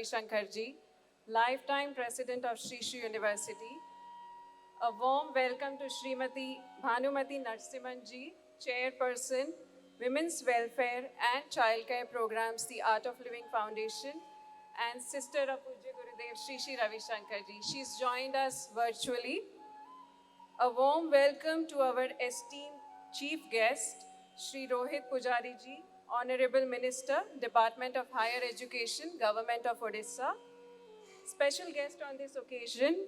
Ravi Shankar ji, lifetime president of Sri Sri University. A warm welcome to Srimati Bhanumati Narsimhan ji, chairperson, Women's Welfare and Childcare Programs, the Art of Living Foundation, and sister of Pujya Gurudev Sri Sri Ravi Shankar ji. She's joined us virtually. A warm welcome to our esteemed chief guest, Shri Rohit Pujari ji, Honorable Minister, Department of Higher Education, Government of Odisha. Special guest on this occasion,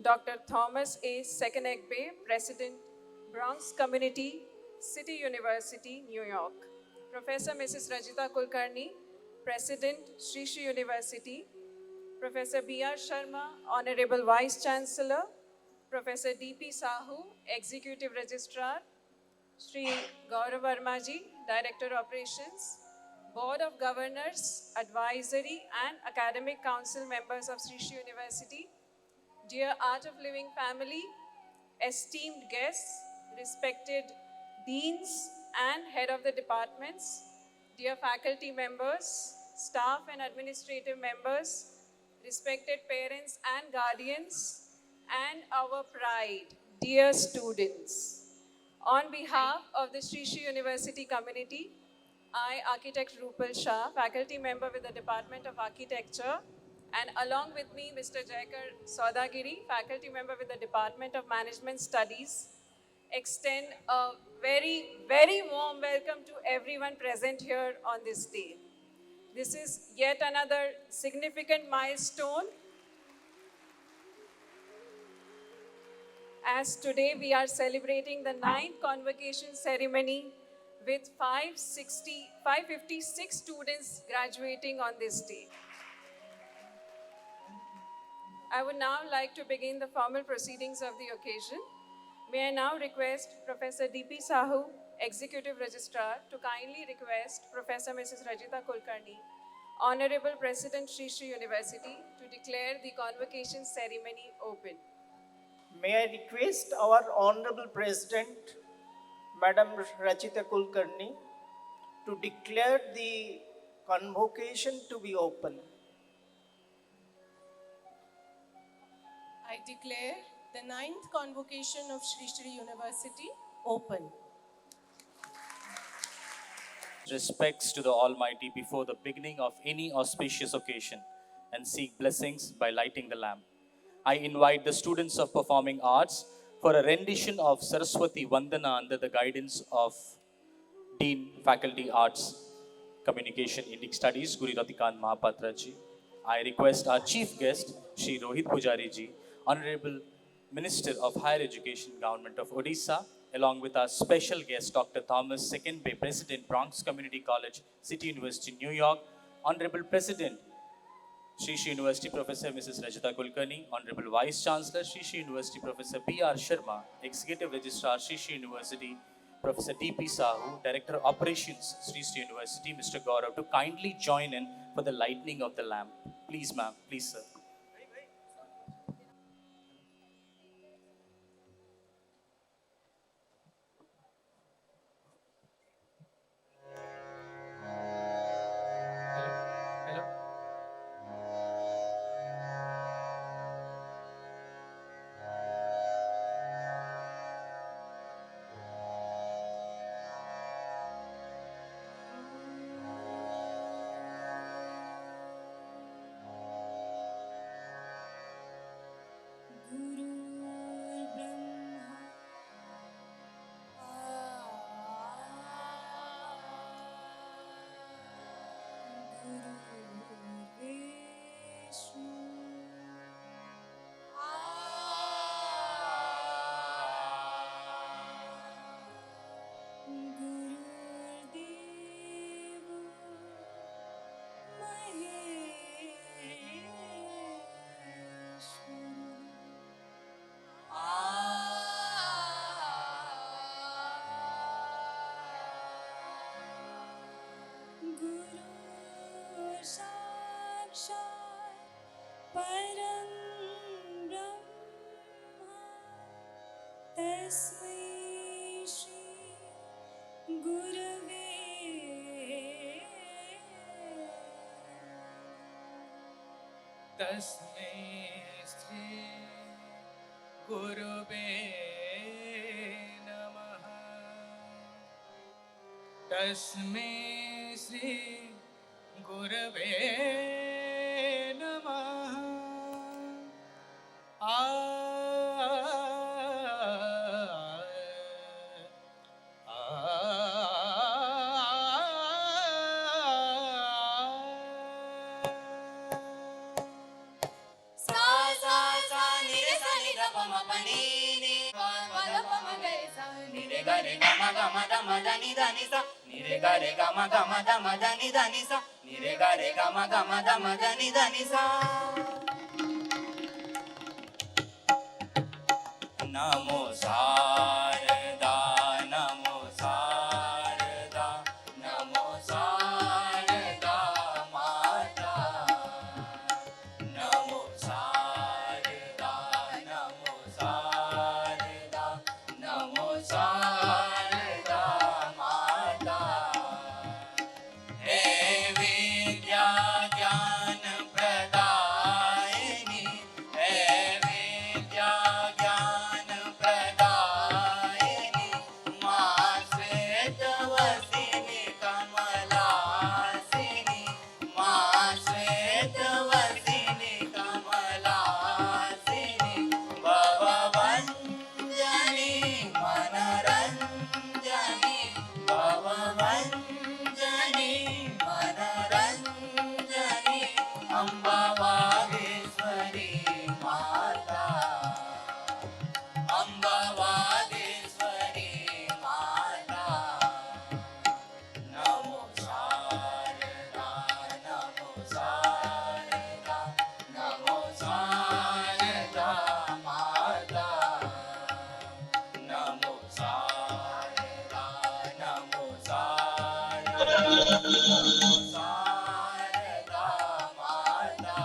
Dr. Thomas A. Sekenegbe, President, Bronx Community, City University, New York. Professor Mrs. Rajita Kulkarni, President, Sri Sri University. Professor B.R. Sharma, Honorable Vice Chancellor. Professor D.P. Sahu, Executive Registrar. Shri Gaurav Verma ji, Director Operations. Board of Governors, Advisory and Academic Council members of Sri Sri University, dear Art of Living family, esteemed guests, respected deans and head of the departments, dear faculty members, staff and administrative members, respected parents and guardians, and our pride, dear students. On behalf of the Sri Sri University community, I, Architect Rupal Shah, faculty member with the Department of Architecture, and along with me, Mr. Jaikar Saudagiri, faculty member with the Department of Management Studies, extend a very, very warm welcome to everyone present here on this day. This is yet another significant milestone, as today we are celebrating the 9th convocation ceremony with 556 students graduating on this day. I would now like to begin the formal proceedings of the occasion. May I now request Professor D.P. Sahu, Executive Registrar, to kindly request Professor Mrs. Rajita Kulkarni, Honorable President Sri Sri University, to declare the convocation ceremony open. May I request our Honorable President, Madam Rachita Kulkarni, to declare the convocation to be open. I declare the 9th convocation of Sri Sri University open. Respects to the Almighty before the beginning of any auspicious occasion and seek blessings by lighting the lamp. I invite the students of performing arts for a rendition of Saraswati Vandana under the guidance of Dean, Faculty Arts, Communication, Indic Studies, Guri Ratikant Mahapatra ji. I request our chief guest, Shri Rohit Pujari ji, Honorable Minister of Higher Education, Government of Odisha, along with our special guest, Dr. Thomas Sekenegbe, President, Bronx Community College, City University, New York, Honorable President, Sri Sri University Professor Mrs. Rajita Kulkarni, Honorable Vice Chancellor, Sri Sri University Professor B.R. Sharma, Executive Registrar, Sri Sri University, Professor D.P. Sahu, Director Operations, Sri Sri University, Mr. Gaurav, to kindly join in for the lighting of the lamp. Please, ma'am. Please, sir. तस्मै श्री गुरुवे नमः तस्मै श्री गुरवे नमः आ सा सा सा नि रे सा नि ध प म प नि नि प म ध प म ग रे सा नि रे ग रे ग म ग म ध म ध नि ध नि सा नि रे ग रे ग म ग म ध म ध नि ध नि सा नि रे ग रे ग म ग म ध म ध नि ध नि सा नमो शारदा नमो शारदा नमो शारदा माता नमो शारदा नमो शारदा नमो शारदा माता हे विद्या ज्ञान प्रदायिनी हे विद्या ज्ञान प्रदायिनी मां श्वेतवसिनी कमलासिनी मां श्वेतवसिनी कमलासिनी भववञ्जनी मनरञ्जनी भववञ्जनी मनरञ्जनी अम्बा वागेश्वरी माता अम्बा वागेश्वरी माता नमो शारदा नमो शारदा नमो शारदा माता नमो शारदा नमो शारदा नमो शारदा माता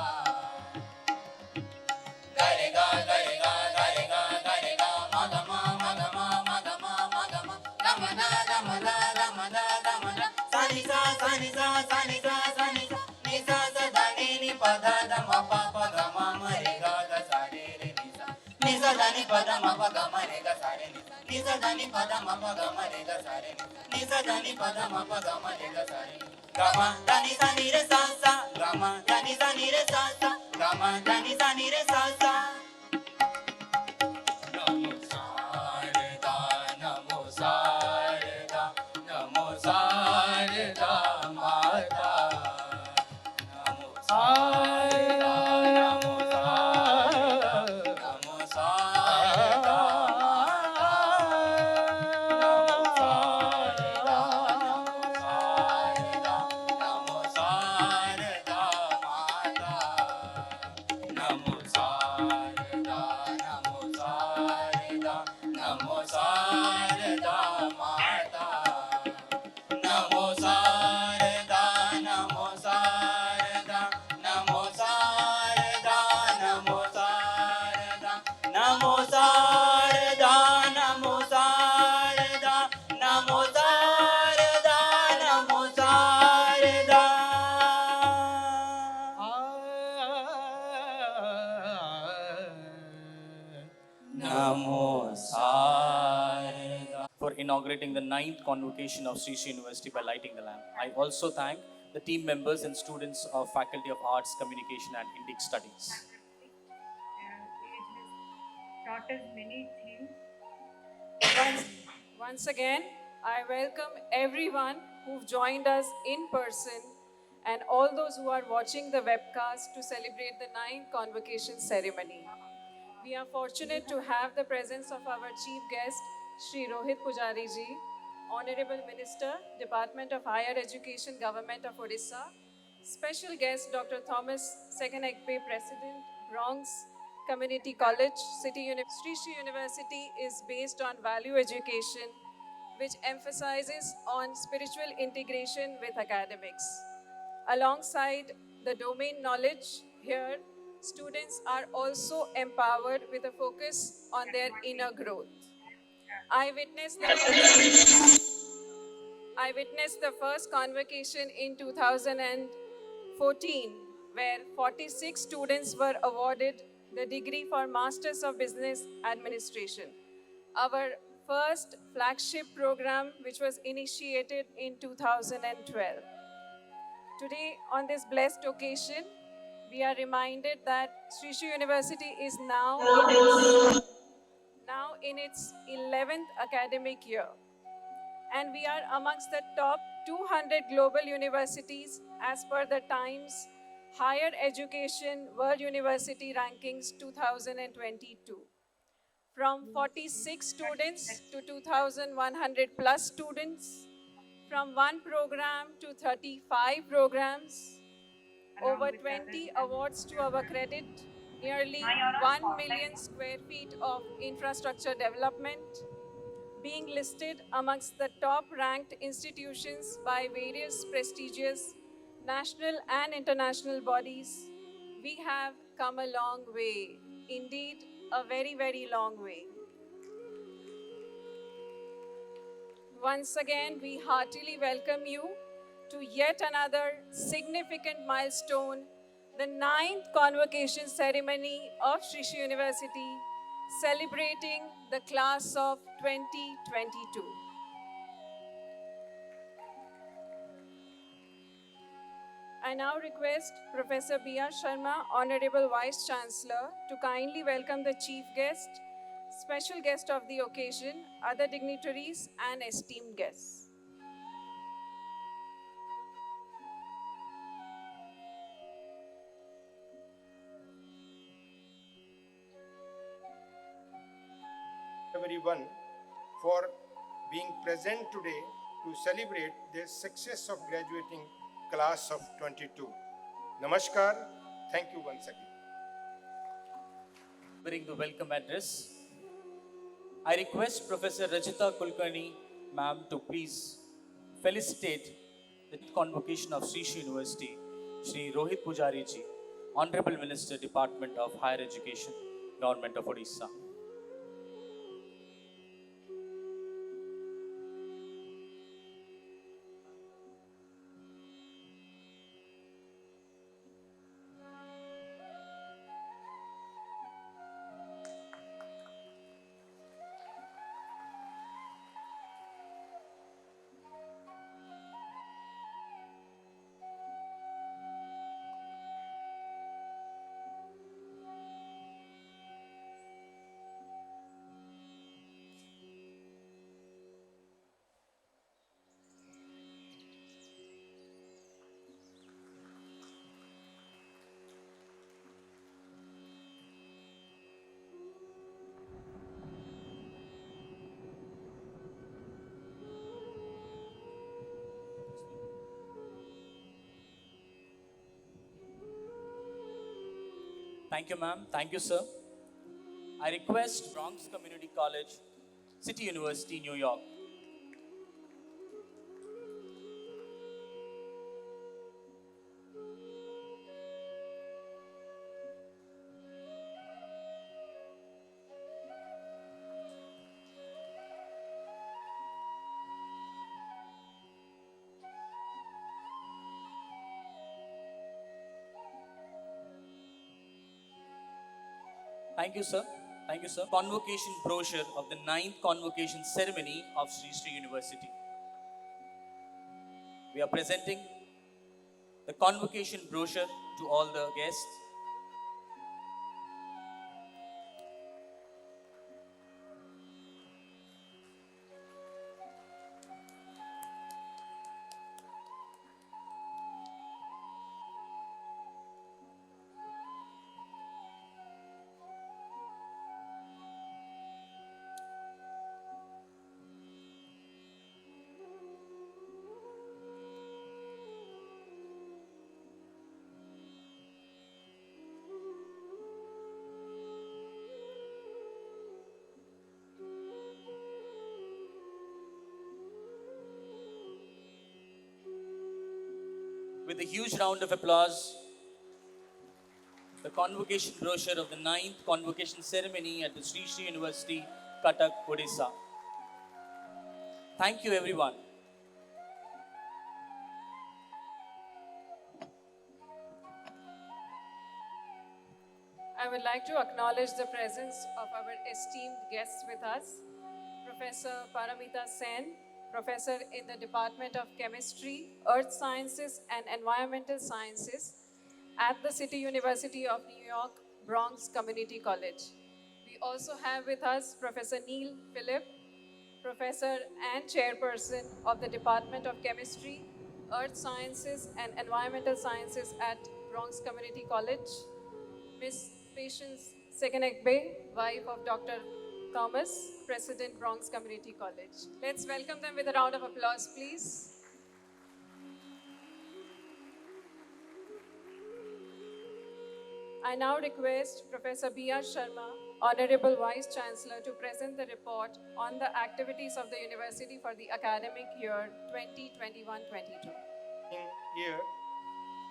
गरे गा गरे गा गरे गा गरे गा म ग म म ग म म ग म म ग म ग म द द म द द म द द म द सा नि सा सा नि सा सा नि सा सा नि सा नि सा सा द नि नि प ध द म प प ग म म रे गा ग सा रे रे नि सा नि सा द नि प द म प ग म रे ग सा रे नि सा नि सा द नि प द म प ग म रे ग सा रे नि नि सा द नि प द म प ग म रे ग सा रे नि ग म द नि सा नि रे सा सा ग म द नि सा नि रे सा सा ग म द नि सा नि रे सा सा नमो शारदा नमो शारदा नमो शारदा माता नमो शारदा नमो शारदा नमो शारदा माता नमो शारदा नमो शारदा नमो शारदा माता नमो शारदा नमो शारदा नमो शारदा माता नमो शारदा नमो शारदा नमो शारदा नमो शारदा नमो शारदा नमो शारदा नमो शारदा नमो शारदा नमो Sharda For inaugurating the 9th convocation of Sri Sri University by lighting the lamp. I also thank the team members and students of Faculty of Arts, Communication and Indic Studies. And it has taught us many things. Once again, I welcome everyone who've joined us in person and all those who are watching the webcast to celebrate the 9th convocation ceremony. We are fortunate to have the presence of our chief guest, Shri Rohit Pujari ji, Honorable Minister, Department of Higher Education, Government of Odisha, special guest Dr. Thomas Second Ekpe, President, Bronx Community College, Sri Sri University is based on value education, which emphasizes on spiritual integration with academics. Alongside the domain knowledge here, students are also empowered with a focus on their inner growth. I witnessed the first convocation in 2014, where 46 students were awarded the degree for Masters of Business Administration, our first flagship program, which was initiated in 2012. Today, on this blessed occasion, we are reminded that Sri Sri University is now in its 11th academic year, and we are amongst the top 200 global universities as per the Times Higher Education World University Rankings 2022. From 46 students to 2,100 plus students, from one program to 35 programs, over 20 awards to our credit, nearly 1 million square feet of infrastructure development, being listed amongst the top ranked institutions by various prestigious national and international bodies. We have come a long way, indeed a very, very long way. Once again, we heartily welcome you to yet another significant milestone, the 9th Convocation ceremony of Sri Sri University, celebrating the class of 2022. I now request Professor B.R. Sharma, Honorable Vice Chancellor, to kindly welcome the Chief Guest, special guest of the occasion, other dignitaries and esteemed guests. Everyone for being present today to celebrate the success of graduating class of 22. Namaskar. Thank you once again. During the welcome address, I request Professor Rachita Kulkarni, ma'am, to please felicitate the convocation of Sri Sri University, Shri Rohit Pujari ji, Honorable Minister, Department of Higher Education, Government of Odisha. Thank you, ma'am. Thank you, sir. I request Bronx Community College, City University, New York. Thank you, sir. Thank you, sir. Convocation brochure of the 9th convocation ceremony of Sri Sri University. We are presenting the convocation brochure to all the guests. With a huge round of applause, the convocation brochure of the 9th convocation ceremony at the Sri Sri University, Cuttack, Odisha. Thank you, everyone. I would like to acknowledge the presence of our esteemed guests with us, Professor Paramita Sen, Professor in the Department of Chemistry, Earth Sciences and Environmental Sciences at the City University of New York, Bronx Community College. We also have with us Professor Neil Phillip, Professor and Chairperson of the Department of Chemistry, Earth Sciences and Environmental Sciences at Bronx Community College, Ms. Patience Sekenekbe, wife of Dr. Thomas, President, Bronx Community College. Let's welcome them with a round of applause, please. I now request Professor B.R. Sharma, Honorable Vice Chancellor, to present the report on the activities of the university for the academic year 2021-22. Here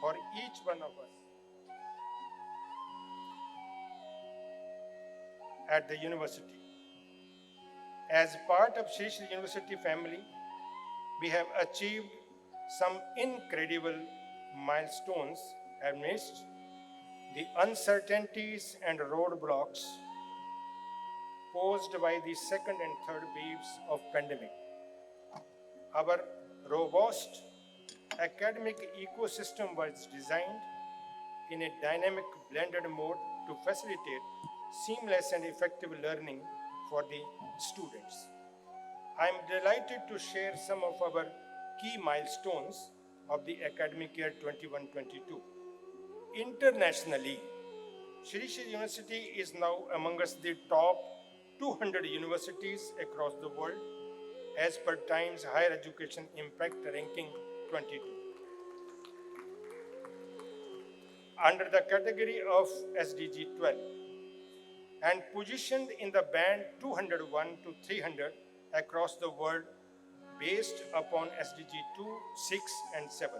for each one of us at the university. As part of Shri Shri University family, we have achieved some incredible milestones amidst the uncertainties and roadblocks posed by the second and third waves of pandemic. Our robust academic ecosystem was designed in a dynamic blended mode to facilitate seamless and effective learning for the students. I am delighted to share some of our key milestones of the academic year 21-22. Internationally, Shri Shri University is now amongst the top 200 universities across the world as per Times Higher Education Impact Ranking 22. Under the category of SDG 12 and positioned in the band 201 to 300 across the world based upon SDG 2, 6 and 7.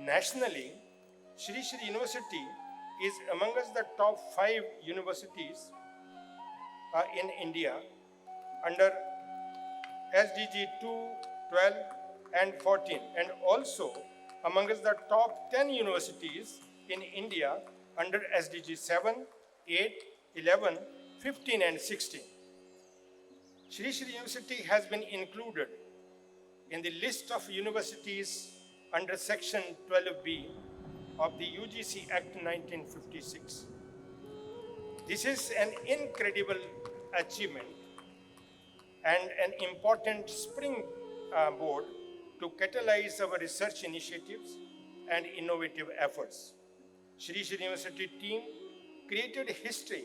Nationally, Shri Shri University is amongst the top 5 universities in India under SDG 2, 12 and 14, and also amongst the top 10 universities in India under SDG 7, 8, 11, 15 and 16. Shri Shri University has been included in the list of universities under Section 12B of the UGC Act 1956. This is an incredible achievement and an important springboard to catalyze our research initiatives and innovative efforts. Shri Shri University team created history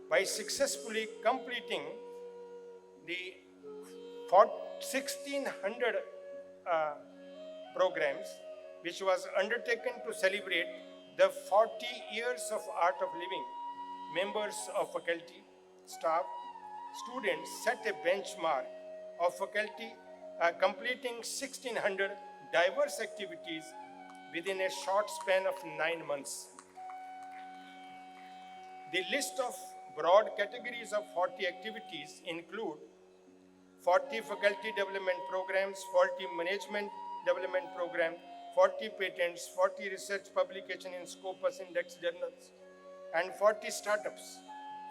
by successfully completing the 1600 programs, which was undertaken to celebrate the 40 years of art of living. Members of faculty, staff, students set a benchmark of faculty completing 1600 diverse activities within a short span of 9 months. The list of broad categories of 40 activities include 40 faculty development programs, 40 management development programs, 40 patents, 40 research publication in Scopus Index journals, and 40 startups,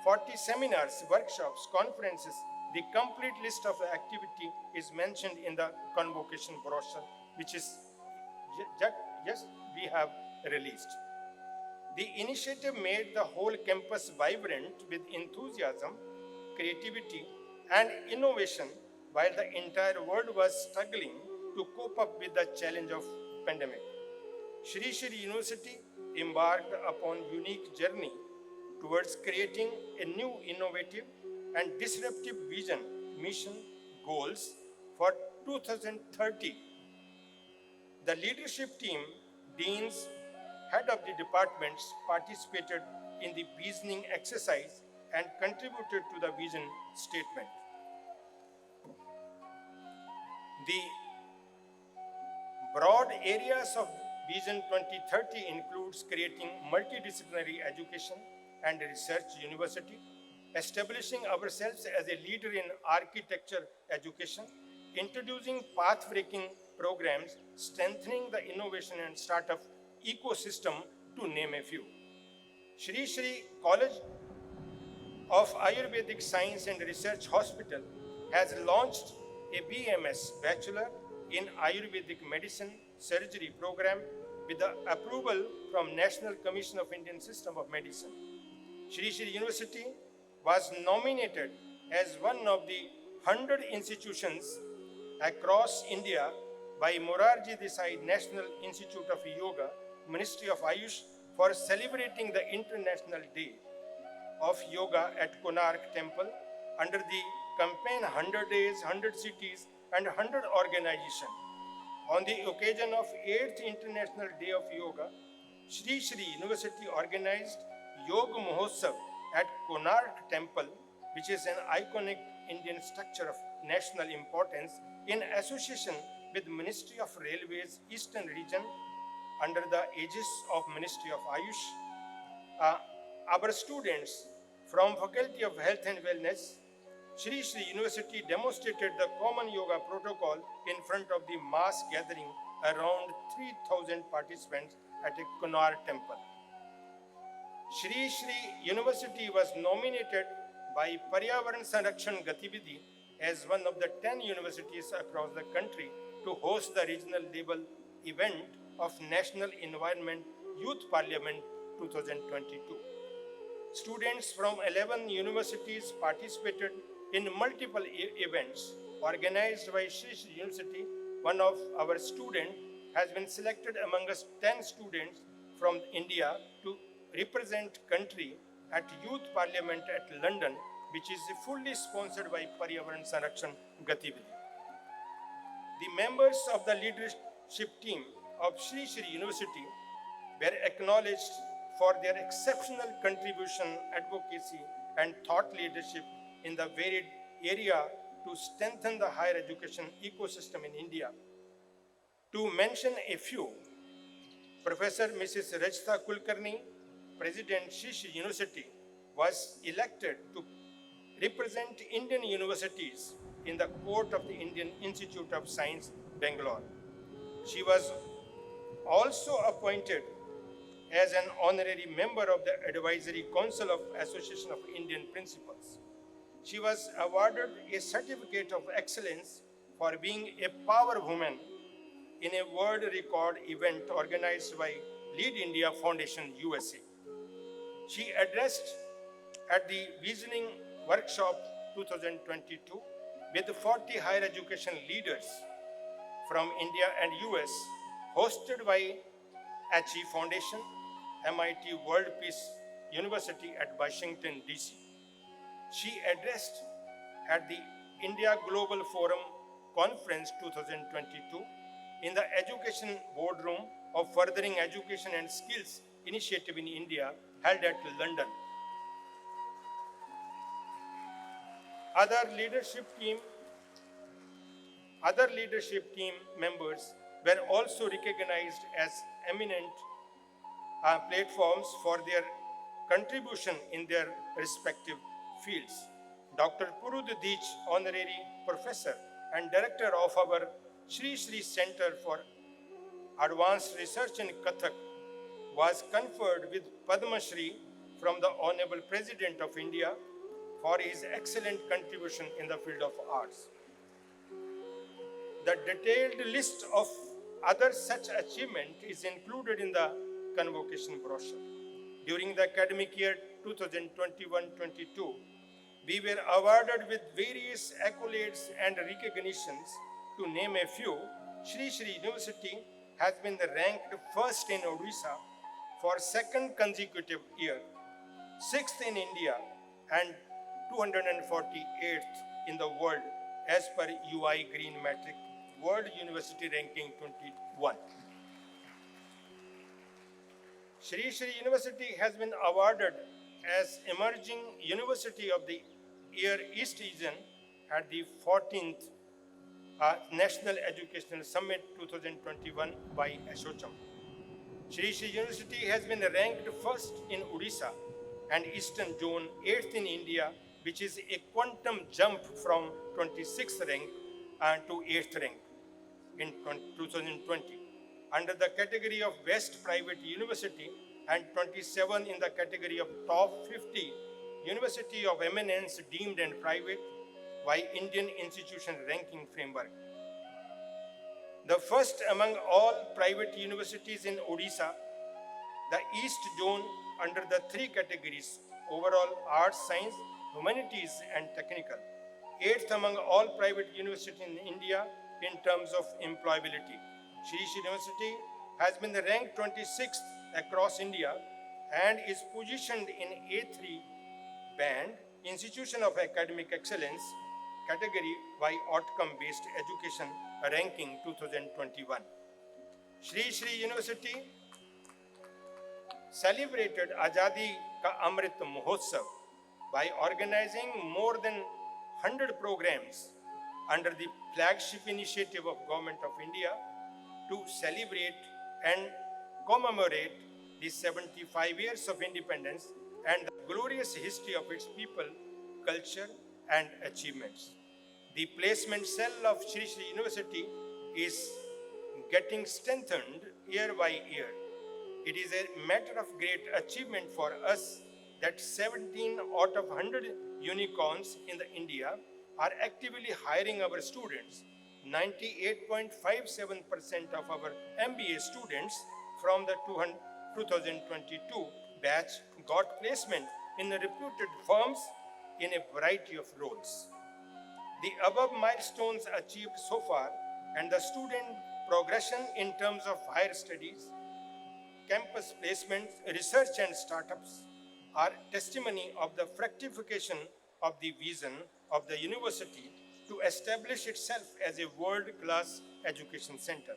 40 seminars, workshops, conferences. The complete list of the activity is mentioned in the convocation brochure, which is just we have released. The initiative made the whole campus vibrant with enthusiasm, creativity, and innovation, while the entire world was struggling to cope up with the challenge of pandemic. Shri Shri University embarked upon a unique journey towards creating a new innovative and disruptive vision, mission, goals for 2030. The leadership team, deans, head of the departments participated in the visioning exercise and contributed to the vision statement. The broad areas of Vision 2030 includes creating multidisciplinary education and research university, establishing ourselves as a leader in architecture education, introducing path-breaking programs, strengthening the innovation and startup ecosystem, to name a few. Shri Shri College of Ayurvedic Science and Research Hospital has launched a BMS Bachelor in Ayurvedic Medicine Surgery program with the approval from National Commission of Indian System of Medicine. Shri Shri University was nominated as one of the 100 institutions across India by Morarji Desai National Institute of Yoga, Ministry of Ayush, for celebrating the International Day of Yoga at Konark Temple under the campaign 100 Days, 100 Cities and 100 Organization. On the occasion of 8th International Day of Yoga, Shri Shri University organized Yoga Mahotsav at Konark Temple, which is an iconic Indian structure of national importance, in association with Ministry of Railways Eastern Region under the aegis of Ministry of Ayush. Our students from Faculty of Health and Wellness, Shri Shri University demonstrated the common yoga protocol in front of the mass gathering around 3,000 participants at a Konark temple. Shri Shri University was nominated by Paryavaran Sanrakshan Gatividhi as one of the 10 universities across the country to host the regional level event of National Environment Youth Parliament 2022. Students from 11 universities participated in multiple events organized by Shri Shri University. One of our students has been selected among us 10 students from India to represent country at Youth Parliament at London, which is fully sponsored by Paryavaran Sanrakshan Gatividhi. The members of the leadership team of Shri Shri University were acknowledged for their exceptional contribution, advocacy, and thought leadership in the varied area to strengthen the higher education ecosystem in India. To mention a few, Professor Mrs. Rajita Kulkarni, President Shri Shri University, was elected to represent Indian universities in the court of the Indian Institute of Science, Bangalore. She was also appointed as an honorary member of the Advisory Council of Association of Indian Principals. She was awarded a Certificate of Excellence for being a power woman in a world record event organized by Lead India Foundation, USA. She addressed at the Visioning Workshop 2022 with 40 higher education leaders from India and US, hosted by ACHI Foundation, MIT World Peace University at Washington, DC. She addressed at the India Global Forum Conference 2022 in the Education Boardroom of Furthering Education and Skills Initiative in India, held at London. Other leadership team members were also recognized as eminent platforms for their contribution in their respective fields. Dr. Purud Deech, Honorary Professor and Director of our Shri Shri Center for Advanced Research in Kathak, was conferred with Padma Shri from the Honorable President of India for his excellent contribution in the field of arts. The detailed list of other such achievements is included in the Convocation brochure. During the academic year 2021-22, we were awarded with various accolades and recognitions. To name a few, Shri Shri University has been ranked first in Odisha for second consecutive year, sixth in India, and 248th in the world as per UI Green Metric World University Ranking 21. Shri Shri University has been awarded as Emerging University of the Year East Region at the 14th National Educational Summit 2021 by Ashocham. Shri Shri University has been ranked first in Odisha and Eastern Zone, 8th in India, which is a quantum jump from 26th rank to 8th rank in 2020. Under the category of Best Private University, and 27 in the category of top 50 University of Eminence deemed and private by Indian Institution Ranking Framework. The first among all private universities in Odisha, the East Zone under the three categories: overall arts, science, humanities and technical. Eighth among all private universities in India in terms of employability. Shri University has been ranked 26th across India and is positioned in A3 band, Institution of Academic Excellence category by outcome-based education ranking 2021. Shri University celebrated Azadi Ka Amrit Mahotsav by organizing more than 100 programs under the flagship initiative of Government of India to celebrate and commemorate the 75 years of independence and the glorious history of its people, culture and achievements. The placement cell of Shri University is getting strengthened year by year. It is a matter of great achievement for us that 17 out of 100 unicorns in the India are actively hiring our students. 98.57% of our MBA students from the 2022 batch got placement in reputed firms in a variety of roles. The above milestones achieved so far and the student progression in terms of higher studies, campus placements, research and startups are testimony of the fructification of the vision of the university to establish itself as a world-class education center.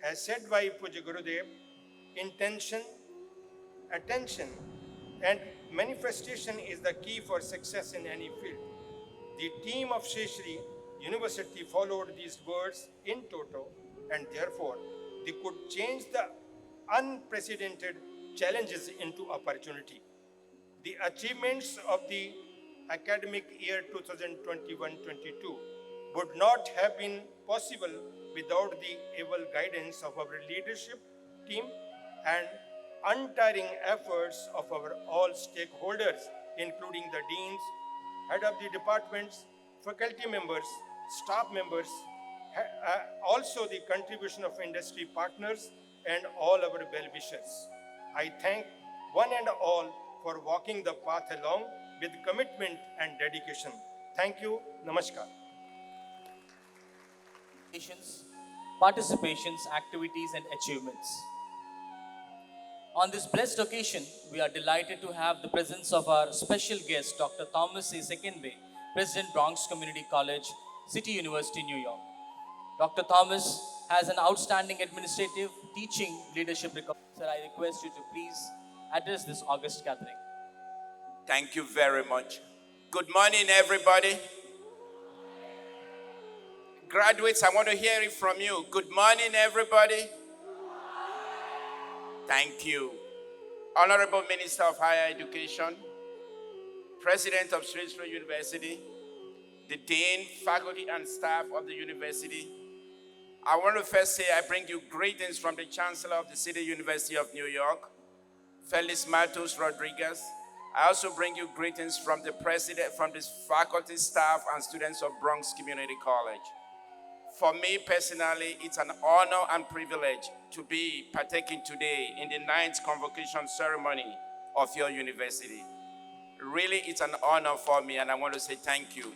As said by Puja Gurudev, intention, attention, and manifestation is the key for success in any field. The team of Shri University followed these words in toto, and therefore they could change the unprecedented challenges into opportunity. The achievements of the academic year 2021-22 would not have been possible without the able guidance of our leadership team and untiring efforts of our all stakeholders, including the deans, head of the departments, faculty members, staff members, also the contribution of industry partners and all our well-wishers. I thank one and all for walking the path along with commitment and dedication. Thank you. Namaskar. Participations, activities, and achievements. On this blessed occasion, we are delighted to have the presence of our special guest, Dr. Thomas A. Secondway, President, Bronx Community College, City University, New York. Dr. Thomas has an outstanding administrative, teaching, leadership record. Sir, I request you to please address this august gathering. Thank you very much. Good morning, everybody. Graduates, I want to hear it from you. Good morning, everybody. Thank you. Honorable Minister of Higher Education, President of Sri University, the Dean, faculty, and staff of the university, I want to first say I bring you greetings from the Chancellor of the City University of New York, Felix Matos Rodriguez. I also bring you greetings from the President, from the faculty, staff, and students of Bronx Community College. For me personally, it's an honor and privilege to be partaking today in the 9th convocation ceremony of your university. Really, it's an honor for me, and I want to say thank you.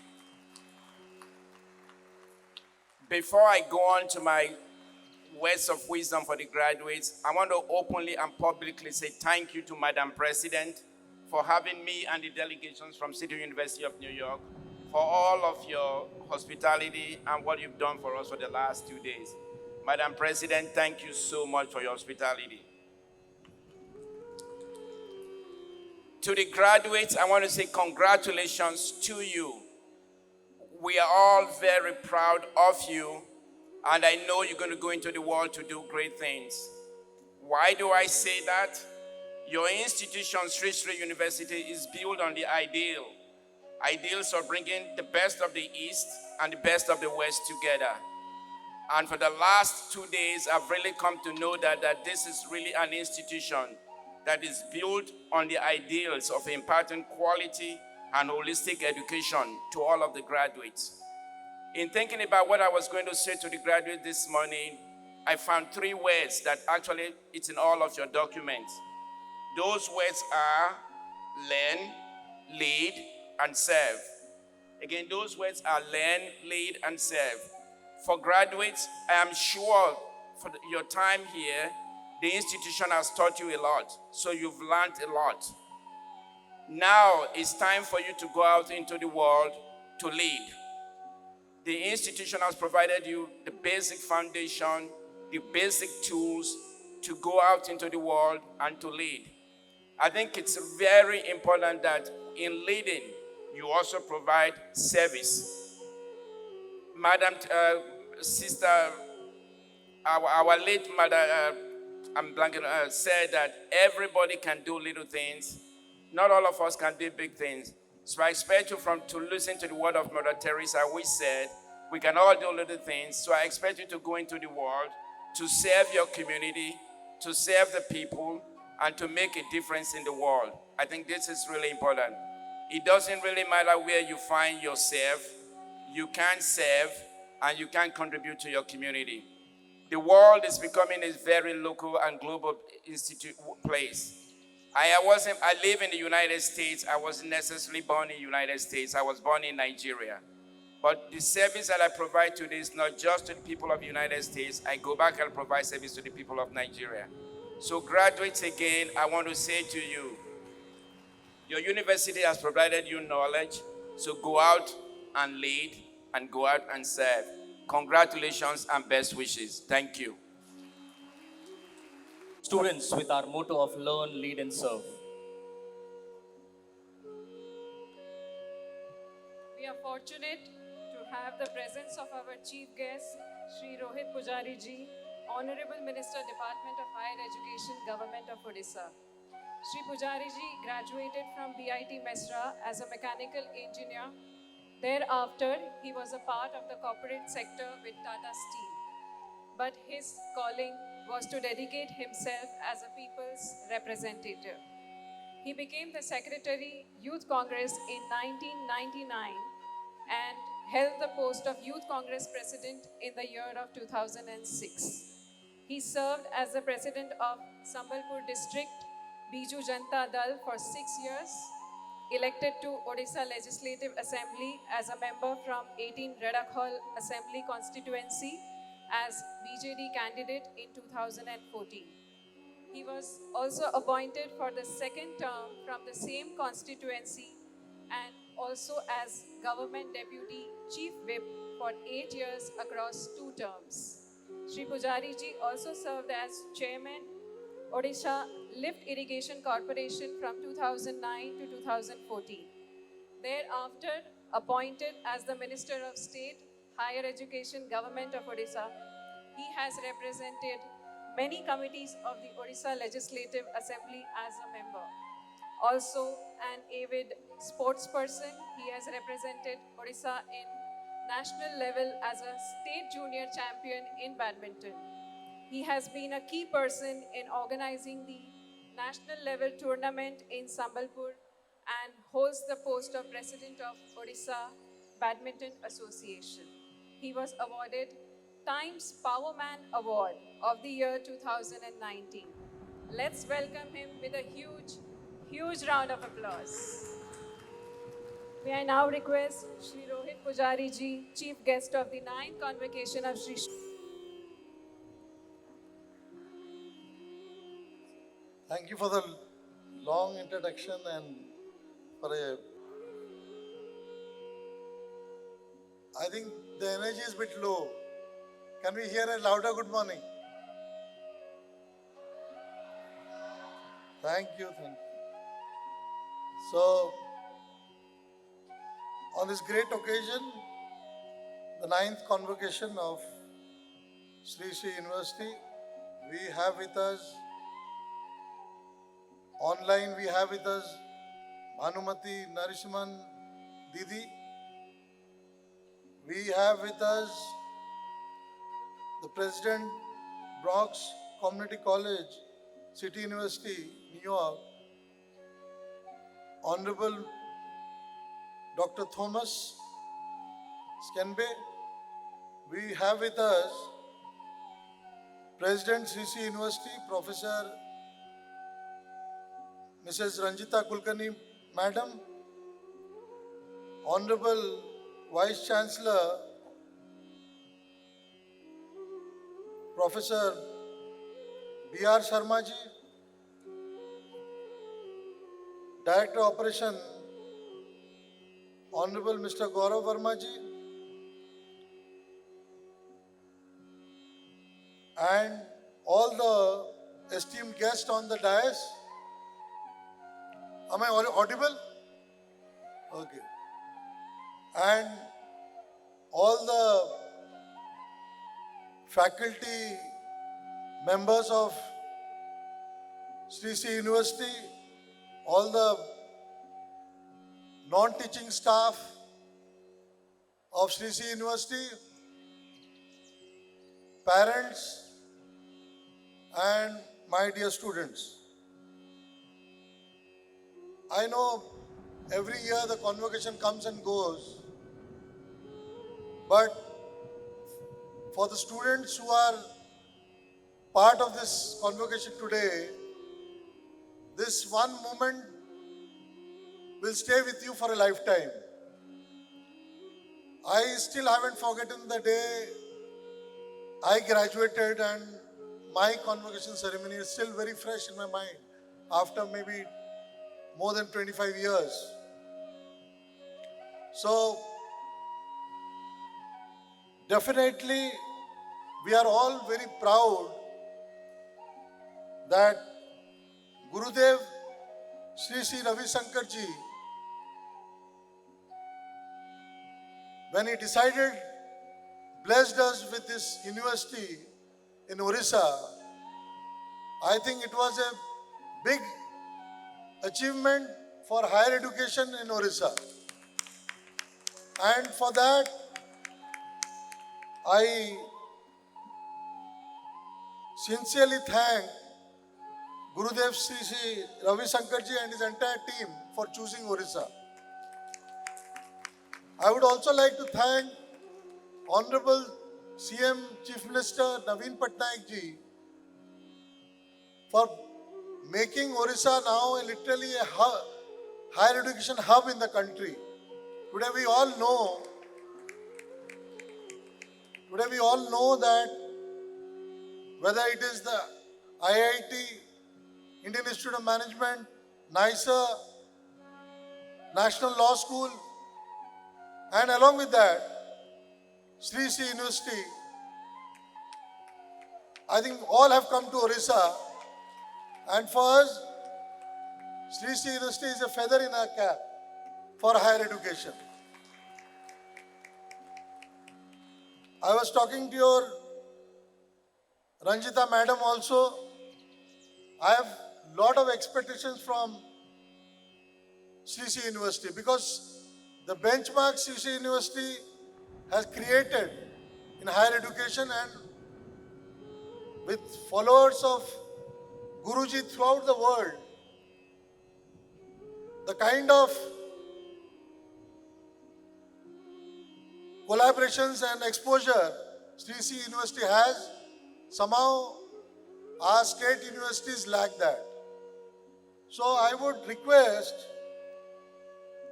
Before I go on to my words of wisdom for the graduates, I want to openly and publicly say thank you to Madam President for having me and the delegations from City University of New York, for all of your hospitality and what you've done for us for the last 2 days. Madam President, thank you so much for your hospitality. To the graduates, I want to say congratulations to you. We are all very proud of you, and I know you're going to go into the world to do great things. Why do I say that? Your institution, Sri University, is built on the ideals of bringing the best of the East and the best of the West together. And for the last 2 days, I've really come to know that this is really an institution that is built on the ideals of imparting quality and holistic education to all of the graduates. In thinking about what I was going to say to the graduates this morning, I found 3 words that actually it's in all of your documents. Those words are learn, lead, and serve. Again, those words are learn, lead, and serve. For graduates, I am sure for your time here, the institution has taught you a lot, so you've learned a lot. Now it's time for you to go out into the world to lead. The institution has provided you the basic foundation, the basic tools to go out into the world and to lead. I think it's very important that in leading, you also provide service. Madam, Sister, our late mother, I'm blanking, said that everybody can do little things. Not all of us can do big things. So I expect you to listen to the word of Mother Teresa, which said, we can all do little things. So I expect you to go into the world, to serve your community, to serve the people, and to make a difference in the world. I think this is really important. It doesn't really matter where you find yourself. You can serve and you can contribute to your community. The world is becoming a very local and global place. I live in the United States. I wasn't necessarily born in the United States. I was born in Nigeria. But the service that I provide today is not just to the people of the United States. I go back and provide service to the people of Nigeria. So graduates, again, I want to say to you, your university has provided you knowledge, so go out and lead and go out and serve. Congratulations and best wishes. Thank you. Students with our motto of learn, lead, and serve. We are fortunate to have the presence of our chief guest, Shri Rohit Pujari ji, Honorable Minister, Department of Higher Education, Government of Odisha. Shri Pujari ji graduated from BIT Mesra as a mechanical engineer. Thereafter, he was a part of the corporate sector with Tata Steel. But his calling was to dedicate himself as a people's representative. He became the Secretary, Youth Congress in 1999 and held the post of Youth Congress President in the year of 2006. He served as the President of Sambalpur District, Biju Janata Dal for 6 years, elected to Odisha Legislative Assembly as a member from 18 Redakhal Assembly constituency as BJD candidate in 2014. He was also appointed for the second term from the same constituency and also as Government Deputy Chief Whip for 8 years across 2 terms. Shri Pujari ji also served as Chairman, Odisha Lift Irrigation Corporation from 2009 to 2014. Thereafter, appointed as the Minister of State, Higher Education, Government of Odisha, he has represented many committees of the Odisha Legislative Assembly as a member. Also an avid sports person, he has represented Odisha in national level as a state junior champion in badminton. He has been a key person in organizing the national level tournament in Sambalpur and holds the post of President of Odisha Badminton Association. He was awarded Times Powerman Award of the year 2019. Let's welcome him with a huge round of applause. May I now request Shri Rohit Pujari ji, Chief Guest of the 9th Convocation of Shri. Thank you for the long introduction and for I think the energy is a bit low. Can we hear a louder good morning? Thank you. So, on this great occasion, the 9th Convocation of Sri Sri University, we have with us, online we have with us Bhanumati Narishman Didi. We have with us the President, Bronx Community College, City University, New York, Honorable Dr. Thomas Skenbe. We have with us President CC University, Professor Mrs. Ranjita Kulkarni, Madam, Honorable Vice Chancellor, Professor B.R. Sharma ji, Director Operation, Honorable Mr. Gaurav Verma ji, and all the esteemed guests on the dais. Am I audible? Okay. And all the faculty members of Sri Sri University, all the non-teaching staff of Sri Sri University, parents, and my dear students. I know every year the convocation comes and goes, but for the students who are part of this convocation today, this one moment will stay with you for a lifetime. I still haven't forgotten the day I graduated, and my convocation ceremony is still very fresh in my mind after maybe more than 25 years. So, definitely, we are all very proud that Gurudev Sri Sri Ravi Shankar ji, when he decided, blessed us with this university in Orissa, I think it was a big achievement for higher education in Orissa. And for that, I sincerely thank Gurudev Sri Sri Ravi Shankar ji and his entire team for choosing Orissa. I would also like to thank Honorable CM Chief Minister Naveen Patnaik ji for making Orissa now literally a higher education hub in the country. Today we all know that whether it is the IIT, Indian Institute of Management, NISA, National Law School, and along with that, Sri Sri University, I think all have come to Orissa, and for us, Sri Sri University is a feather in our cap for higher education. I was talking to your Ranjita Madam also. I have a lot of expectations from Sri Sri University because the benchmark Sri Sri University has created in higher education, and with followers of Guruji throughout the world, the kind of collaborations and exposure Sri Sri University has, somehow our state universities lack that. So I would request,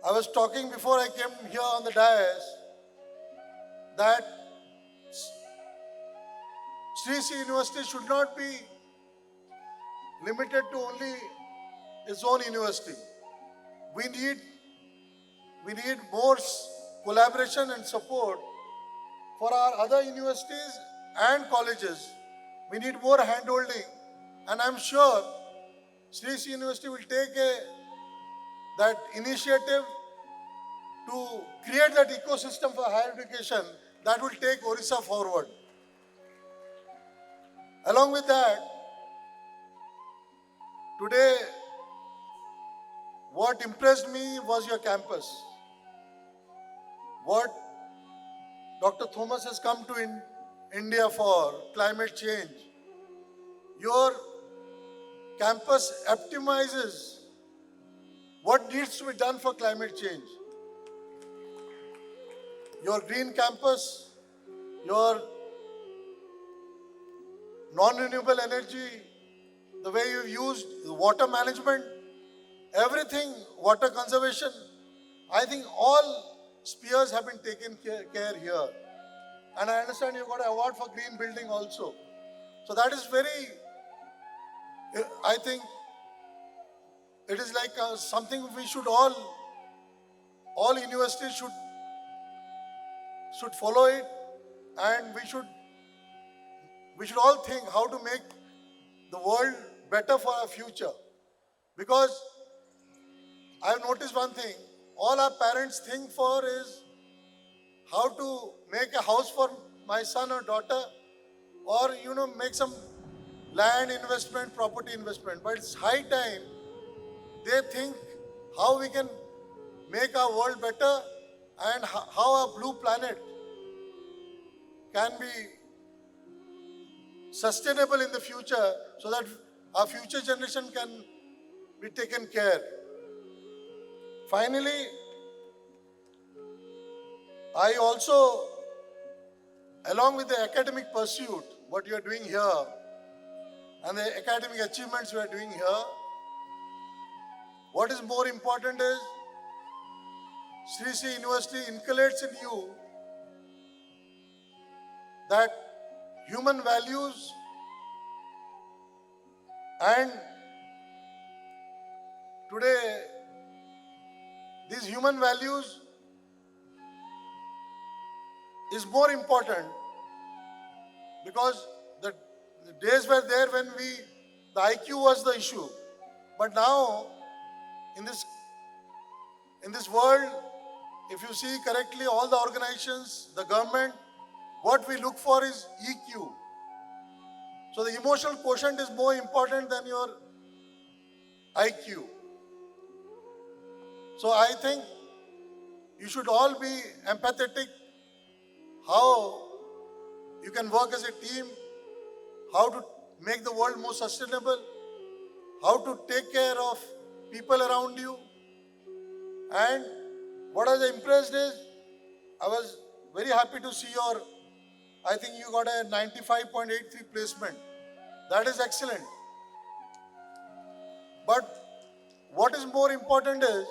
I was talking before I came here on the dais, that Sri Sri University should not be limited to only its own university. We need more collaboration and support for our other universities and colleges. We need more hand-holding, and I'm sure Sri Sri University will take that initiative to create that ecosystem for higher education that will take Orissa forward. Along with that, today, what impressed me was your campus. What Dr. Thomas has come to India for, climate change. Your campus optimizes what needs to be done for climate change. Your green campus, your non-renewable energy, the way you used water management, everything, water conservation, I think all spheres have been taken care here. And I understand you got an award for green building also. So that is very, I think, it is like something we should all universities should follow it, and we should all think how to make the world better for our future. Because I've noticed one thing, all our parents think for is how to make a house for my son or daughter, or make some land investment, property investment. But it's high time they think how we can make our world better and how our blue planet can be sustainable in the future, so that our future generation can be taken care. Finally, I also, along with the academic pursuit, what you are doing here, and the academic achievements you are doing here, what is more important is Sri Sri University inculcates in you that human values and today these human values is more important, because the days were there when the IQ was the issue. But now in this world, if you see correctly, all the organizations, the government, what we look for is EQ. So the emotional quotient is more important than your IQ. So I think you should all be empathetic, how you can work as a team, how to make the world more sustainable, how to take care of people around you. And what I was impressed is, I was very happy to see I think you got a 95.83 placement. That is excellent. But what is more important is,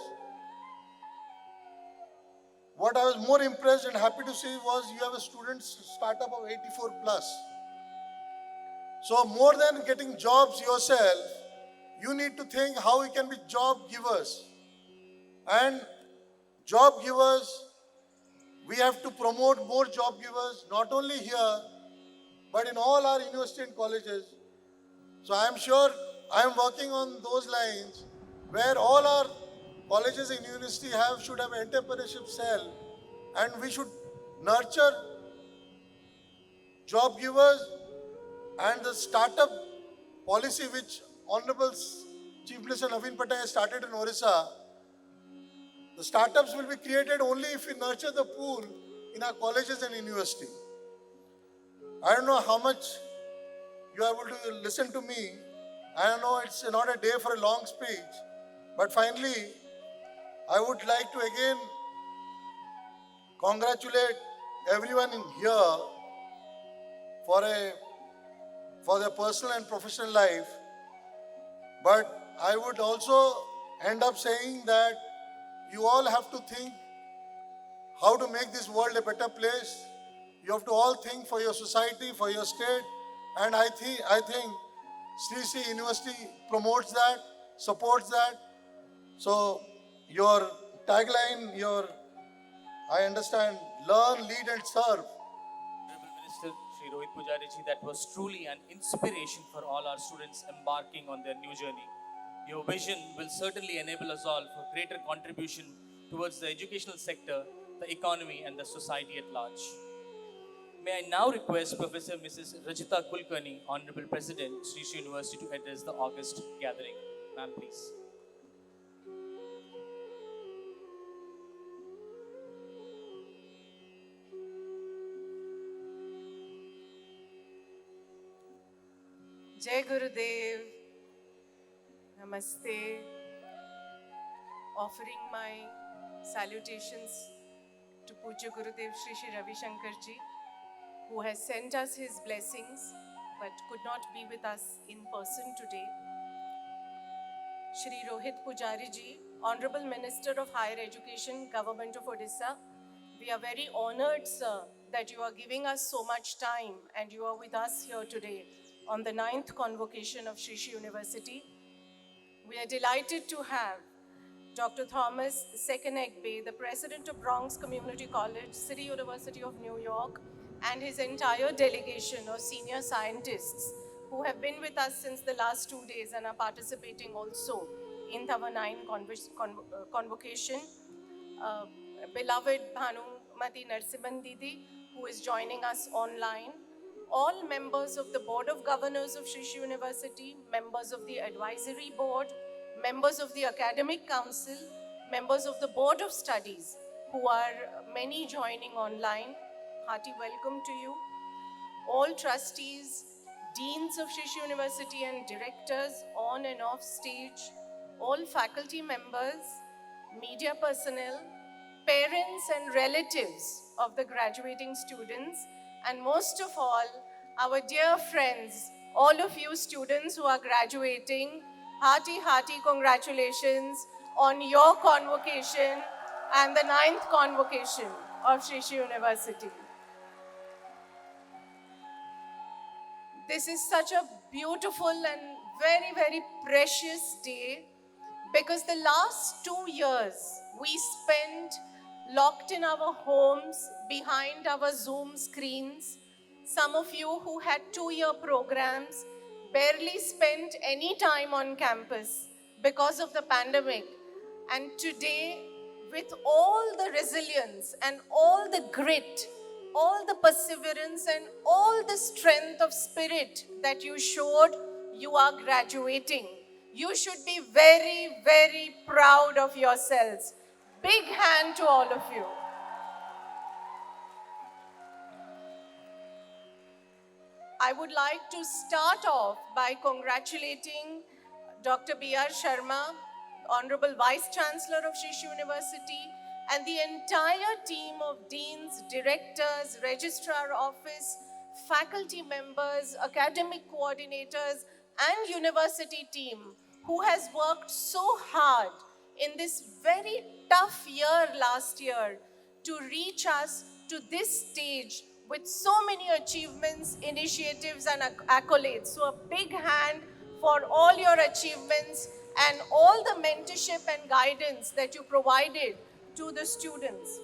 what I was more impressed and happy to see was you have a student startup of 84 plus. So more than getting jobs yourself, you need to think how we can be job givers. And job givers, we have to promote more job givers, not only here, but in all our university and colleges. So I am sure I am working on those lines, where all our colleges and university should have an entrepreneurship cell, and we should nurture job givers. And the startup policy which Honorable Chief Minister Naveen Patnaik has started in Orissa, the startups will be created only if we nurture the pool in our colleges and university. I don't know how much you are able to listen to me. I know it's not a day for a long speech, but finally, I would like to again congratulate everyone in here for their personal and professional life. But I would also end up saying that you all have to think how to make this world a better place. You have to all think for your society, for your state, and I think Sri Sri University promotes that, supports that. So your tagline, I understand, learn, lead and serve. Honorable Minister Shri Rohit Pujari ji, that was truly an inspiration for all our students embarking on their new journey. Your vision will certainly enable us all for greater contribution towards the educational sector, the economy and the society at large. May I now request Professor Mrs. Rajita Kulkarni, Honorable President, Sri Sri University, to address the August gathering. Ma'am, please. Jai Gurudev. Namaste. Offering my salutations to Puja Gurudev Shri Shri Ravi Shankar Ji, who has sent us his blessings but could not be with us in person today. Shri Rohit Pujari Ji, Honorable Minister of Higher Education, Government of Odisha, we are very honored, sir, that you are giving us so much time and you are with us here today on the 9th Convocation of Shri Shri University. We are delighted to have Dr. Thomas Sekenegbe, the President of Bronx Community College, City University of New York, and his entire delegation of senior scientists who have been with us since the last 2 days and are participating also in our 9 convocation. Beloved Bhanumati Narsiman Didi, who is joining us online, all members of the Board of Governors of Shri Shri University, members of the Advisory Board, members of the Academic Council, members of the Board of Studies, who are many joining online, hearty welcome to you. All trustees, deans of Shri Shri University and directors on and off stage, all faculty members, media personnel, parents and relatives of the graduating students, and most of all, our dear friends, all of you students who are graduating, hearty congratulations on your convocation and the 9th convocation of Shri Shri University. This is such a beautiful and very, very precious day because the last 2 years we spent locked in our homes behind our Zoom screens. Some of you who had 2-year programs barely spent any time on campus because of the pandemic. And today, with all the resilience and all the grit, all the perseverance and all the strength of spirit that you showed, you are graduating. You should be very, very proud of yourselves. Big hand to all of you. I would like to start off by congratulating Dr. B.R. Sharma, Honorable Vice Chancellor of Shri Shri University, and the entire team of deans, directors, registrar office, faculty members, academic coordinators, and university team who has worked so hard in this very tough year last year to reach us to this stage with so many achievements, initiatives, and accolades. So a big hand for all your achievements and all the mentorship and guidance that you provided to the students.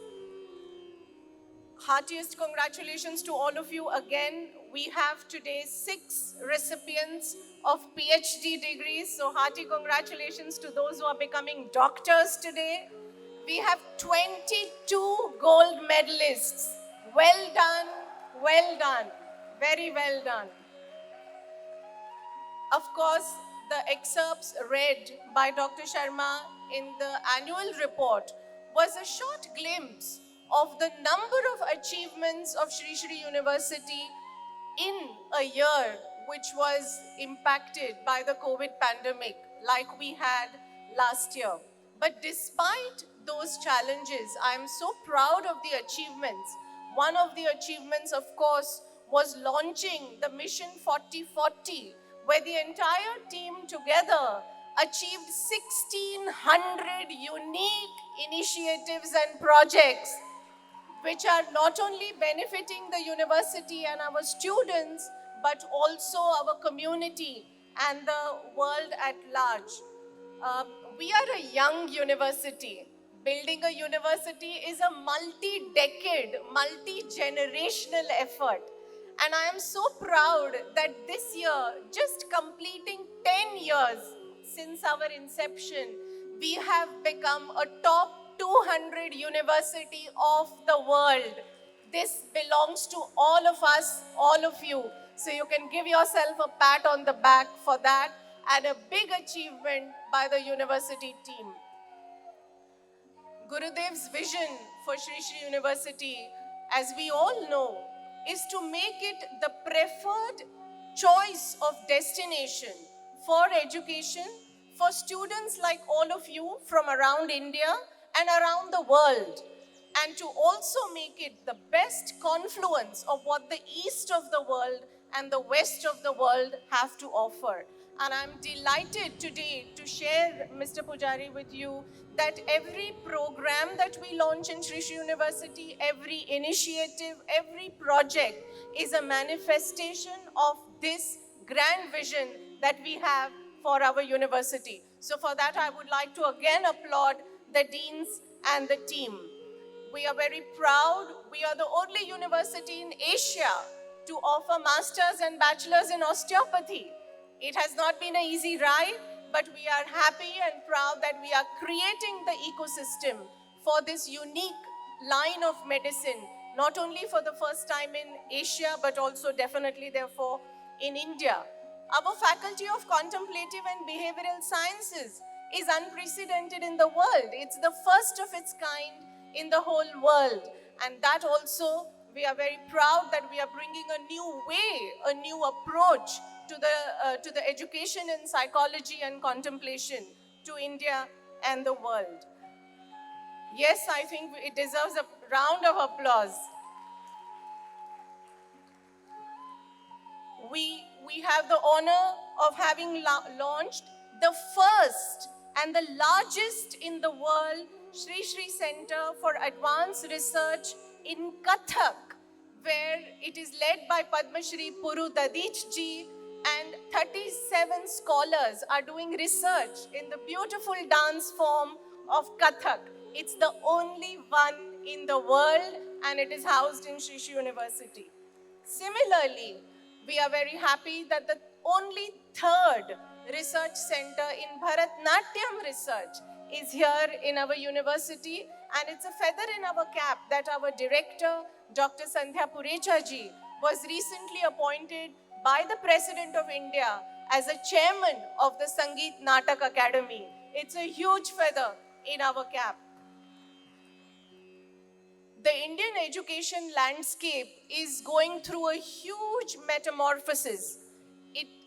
Heartiest congratulations to all of you again. We have today 6 recipients of PhD degrees. So hearty congratulations to those who are becoming doctors today. We have 22 gold medalists. Well done, very well done. Of course, the excerpts read by Dr. Sharma in the annual report was a short glimpse of the number of achievements of Shri Shri University in a year which was impacted by the COVID pandemic like we had last year. But despite those challenges, I am so proud of the achievements. One of the achievements, of course, was launching the Mission 4040, where the entire team together achieved 1,600 unique initiatives and projects, which are not only benefiting the university and our students, but also our community and the world at large. We are a young university. Building a university is a multi-decade, multi-generational effort. And I am so proud that this year, just completing 10 years since our inception, we have become a top 200 university of the world. This belongs to all of us, all of you. So you can give yourself a pat on the back for that, and a big achievement by the university team. Gurudev's vision for Shri Shri University, as we all know, is to make it the preferred choice of destination for education, for students like all of you from around India and around the world, and to also make it the best confluence of what the east of the world and the west of the world have to offer. And I'm delighted today to share, Mr. Pujari, with you that every program that we launch in Sri Sri University, every initiative, every project is a manifestation of this grand vision that we have for our university. So for that, I would like to again applaud the deans and the team. We are very proud. We are the only university in Asia to offer masters and bachelors in osteopathy. It has not been an easy ride, but we are happy and proud that we are creating the ecosystem for this unique line of medicine, not only for the first time in Asia, but also definitely therefore in India. Our Faculty of Contemplative and Behavioral Sciences is unprecedented in the world. It's the first of its kind in the whole world. And that also, we are very proud that we are bringing a new way, a new approach to the education in psychology and contemplation to India and the world. Yes, I think it deserves a round of applause. We have the honor of having launched the first and the largest in the world Sri Sri Center for Advanced Research in Kathak, where it is led by Padma Shri Puru Dadich ji, and 37 scholars are doing research in the beautiful dance form of Kathak. It's the only one in the world, and it is housed in Sri Sri University. Similarly, we are very happy that the only third research center in Bharatnatyam research is here in our university, and it's a feather in our cap that our director, Dr. Sandhya Purecha ji, was recently appointed by the President of India as a chairman of the Sangeet Natak Academy. It's a huge feather in our cap. The Indian education landscape is going through a huge metamorphosis.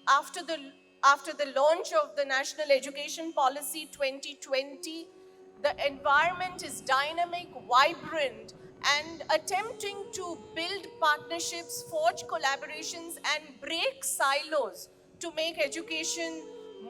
After the launch of the National Education Policy 2020, the environment is dynamic, vibrant, and attempting to build partnerships, forge collaborations, and break silos to make education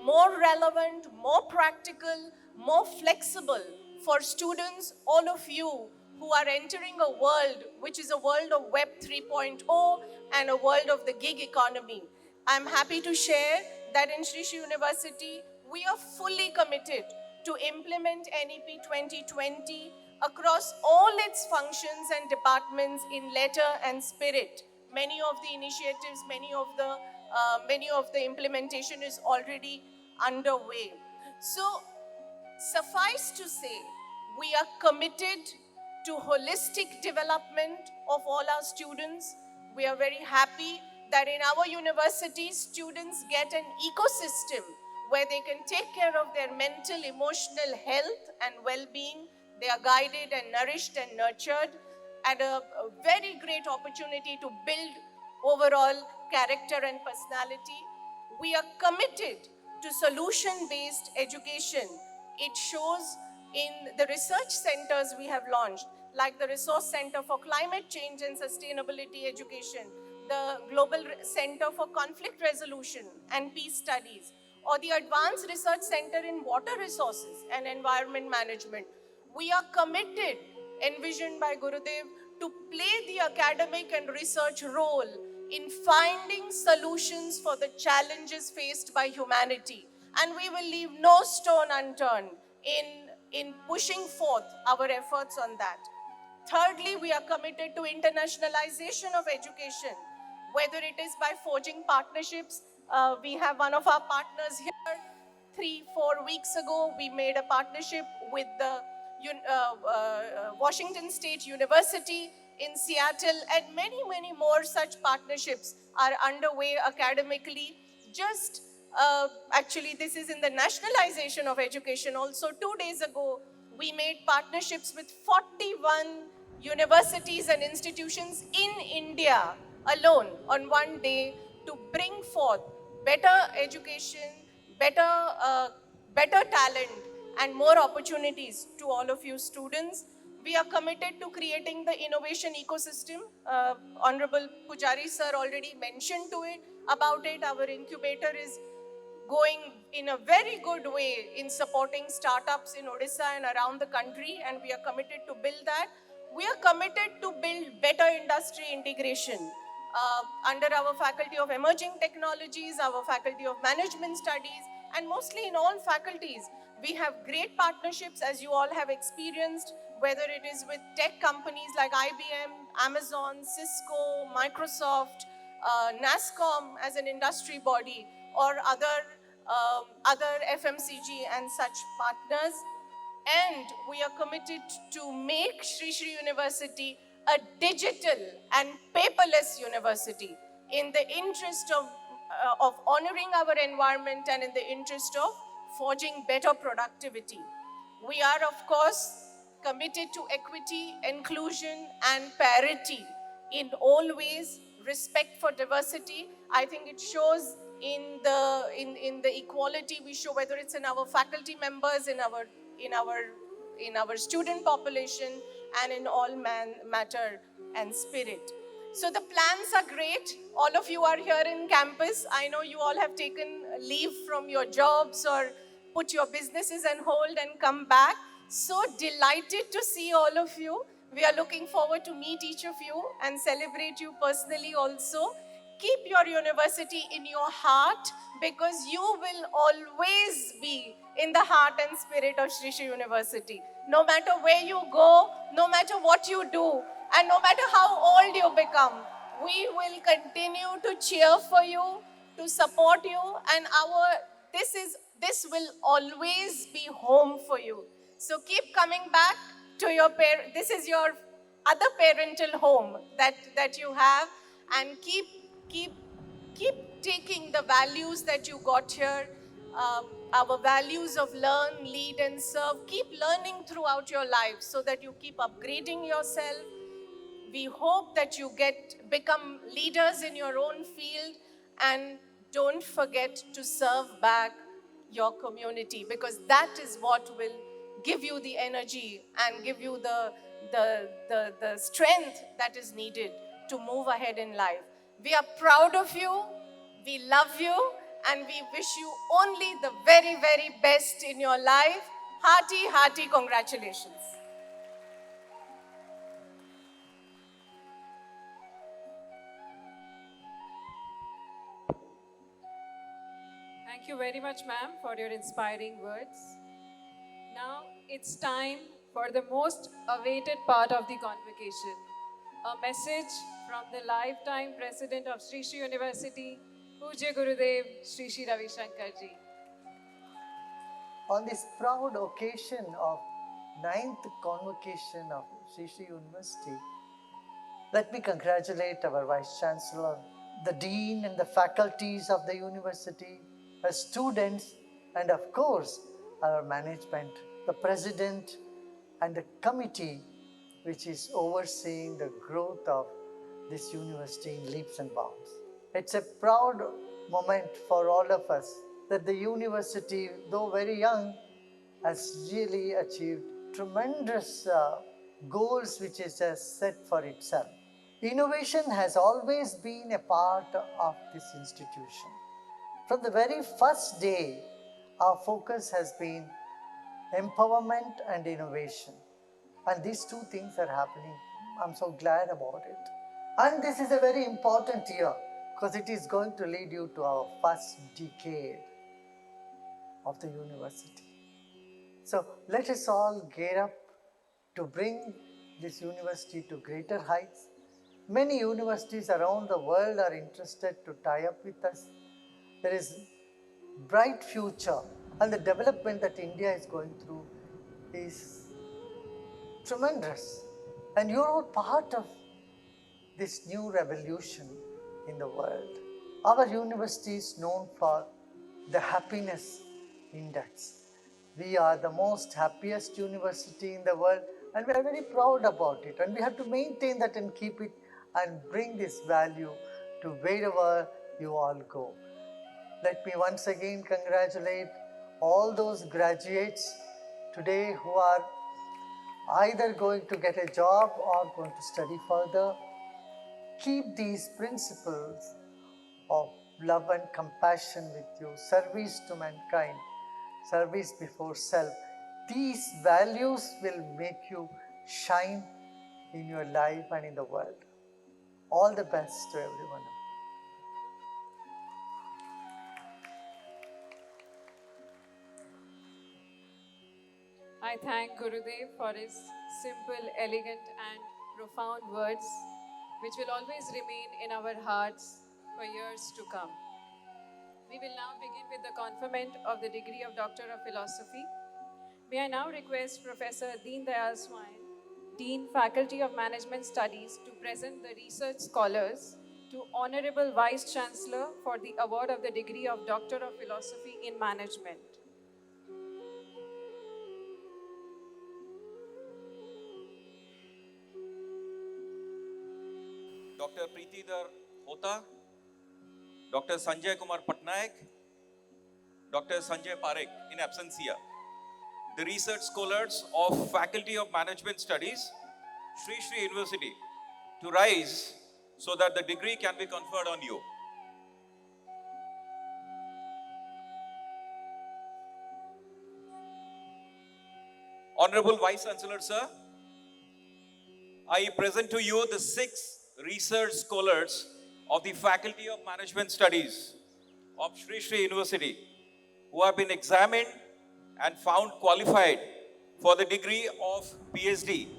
more relevant, more practical, more flexible for students, all of you who are entering a world which is a world of Web 3.0 and a world of the gig economy. I'm happy to share that in Sri Sri University, we are fully committed to implement NEP 2020 across all its functions and departments in letter and spirit. Many of the initiatives, many of the implementation is already underway. So, suffice to say, we are committed to holistic development of all our students. We are very happy that in our university, students get an ecosystem where they can take care of their mental, emotional health and well-being. They are guided and nourished and nurtured, and a very great opportunity to build overall character and personality. We are committed to solution-based education. It shows in the research centers we have launched, like the Resource Center for Climate Change and Sustainability Education, the Global Center for Conflict Resolution and Peace Studies, or the Advanced Research Center in Water Resources and Environment Management. We are committed, envisioned by Gurudev, to play the academic and research role in finding solutions for the challenges faced by humanity. And we will leave no stone unturned in pushing forth our efforts on that. Thirdly, we are committed to internationalization of education, whether it is by forging partnerships. We have one of our partners here. 3-4 weeks ago, we made a partnership with the Washington State University in Seattle, and many, many more such partnerships are underway academically. Actually, this is in the nationalization of education. Also, 2 days ago, we made partnerships with 41 universities and institutions in India alone on one day to bring forth better education, better better talent and more opportunities to all of you students. We are committed to creating the innovation ecosystem. Honorable Pujari sir already mentioned about it. Our incubator is going in a very good way in supporting startups in Odisha and around the country, and we are committed to build that. We are committed to build better industry integration. Under our Faculty of Emerging Technologies, our Faculty of Management Studies, and mostly in all faculties, we have great partnerships, as you all have experienced, whether it is with tech companies like IBM, Amazon, Cisco, Microsoft, NASCOM as an industry body, or other FMCG and such partners. And we are committed to make Sri Sri University a digital and paperless university in the interest of honoring our environment and in the interest of forging better productivity. We are, of course, committed to equity, inclusion, and parity in all ways. Respect for diversity, I think it shows in the equality we show, whether it's in our faculty members, in our student population, and in all matter and spirit. So the plans are great. All of you are here in campus. I know you all have taken leave from your jobs or put your businesses on hold and come back. So delighted to see all of you. We are looking forward to meet each of you and celebrate you personally also. Keep your university in your heart, because you will always be in the heart and spirit of Sri Sri University. No matter where you go, no matter what you do, and no matter how old you become, we will continue to cheer for you, to support you, and this will always be home for you. So keep coming back to your parent. This is your other parental home that you have, and keep taking the values that you got here, our values of learn, lead, and serve. Keep learning throughout your life so that you keep upgrading yourself. We hope that you become leaders in your own field, and don't forget to serve back your community, because that is what will give you the energy and give you the strength that is needed to move ahead in life. We are proud of you, we love you, and we wish you only the very, very best in your life. Hearty, hearty congratulations. Thank you very much, ma'am, for your inspiring words. Now it's time for the most awaited part of the convocation. A message from the lifetime president of Sri Sri University, Pujya Gurudev Sri Sri Ravi Shankar Ji. On this proud occasion of 9th convocation of Sri Sri University, let me congratulate our Vice Chancellor, the Dean and the faculties of the university, our students, and of course our management, the President and the committee which is overseeing the growth of this university in leaps and bounds. It's a proud moment for all of us that the university, though very young, has really achieved tremendous goals which it has set for itself. Innovation has always been a part of this institution. From the very first day, our focus has been empowerment and innovation. And these two things are happening. I'm so glad about it. And this is a very important year because it is going to lead you to our first decade of the university. So let us all gear up to bring this university to greater heights. Many universities around the world are interested to tie up with us. There is bright future, and the development that India is going through is tremendous. And you're all part of this new revolution in the world. Our university is known for the happiness index. We are the most happiest university in the world, and we are very proud about it. And we have to maintain that and keep it and bring this value to wherever you all go. Let me once again congratulate all those graduates today who are either going to get a job or going to study further, keep these principles of love and compassion with you, service to mankind, service before self. These values will make you shine in your life and in the world. All the best to everyone. I thank Gurudev for his simple, elegant, and profound words, which will always remain in our hearts for years to come. We will now begin with the conferment of the degree of Doctor of Philosophy. May I now request Professor Deen Dayal Swain, Dean, Faculty of Management Studies, to present the research scholars to Honorable Vice Chancellor for the award of the degree of Doctor of Philosophy in Management. Dr. Preetidhar Hota, Dr. Sanjay Kumar Patnaik, Dr. Sanjay Parekh in absentia. The research scholars of Faculty of Management Studies, Sri Sri University, to rise so that the degree can be conferred on you. Honorable Vice Chancellor, sir, I present to you the 6 research scholars of the Faculty of Management Studies of Sri Sri University who have been examined and found qualified for the degree of PhD,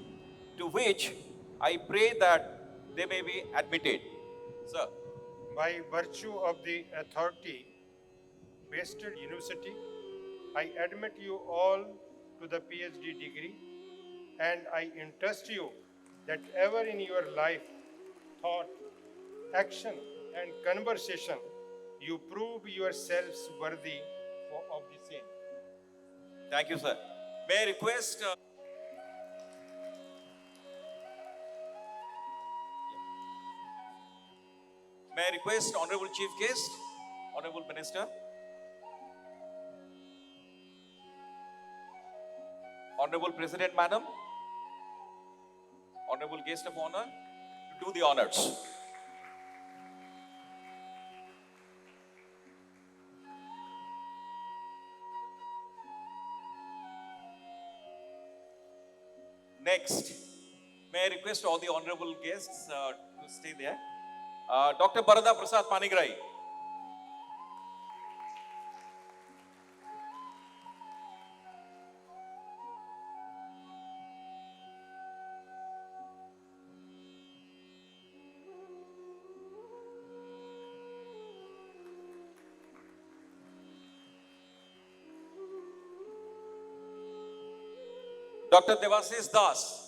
to which I pray that they may be admitted. Sir. By virtue of the authority vested university, I admit you all to the PhD degree, and I entrust you that ever in your life, thought, action, and conversation, you prove yourselves worthy of the same. Thank you, sir. May I request Honorable Chief Guest, Honorable Minister, Honorable President Madam, Honorable Guest of Honor, to do the honors. Next, may I request all the honorable guests to stay there. Dr. Barada Prasad Panigrai. Dr. Devasis Das.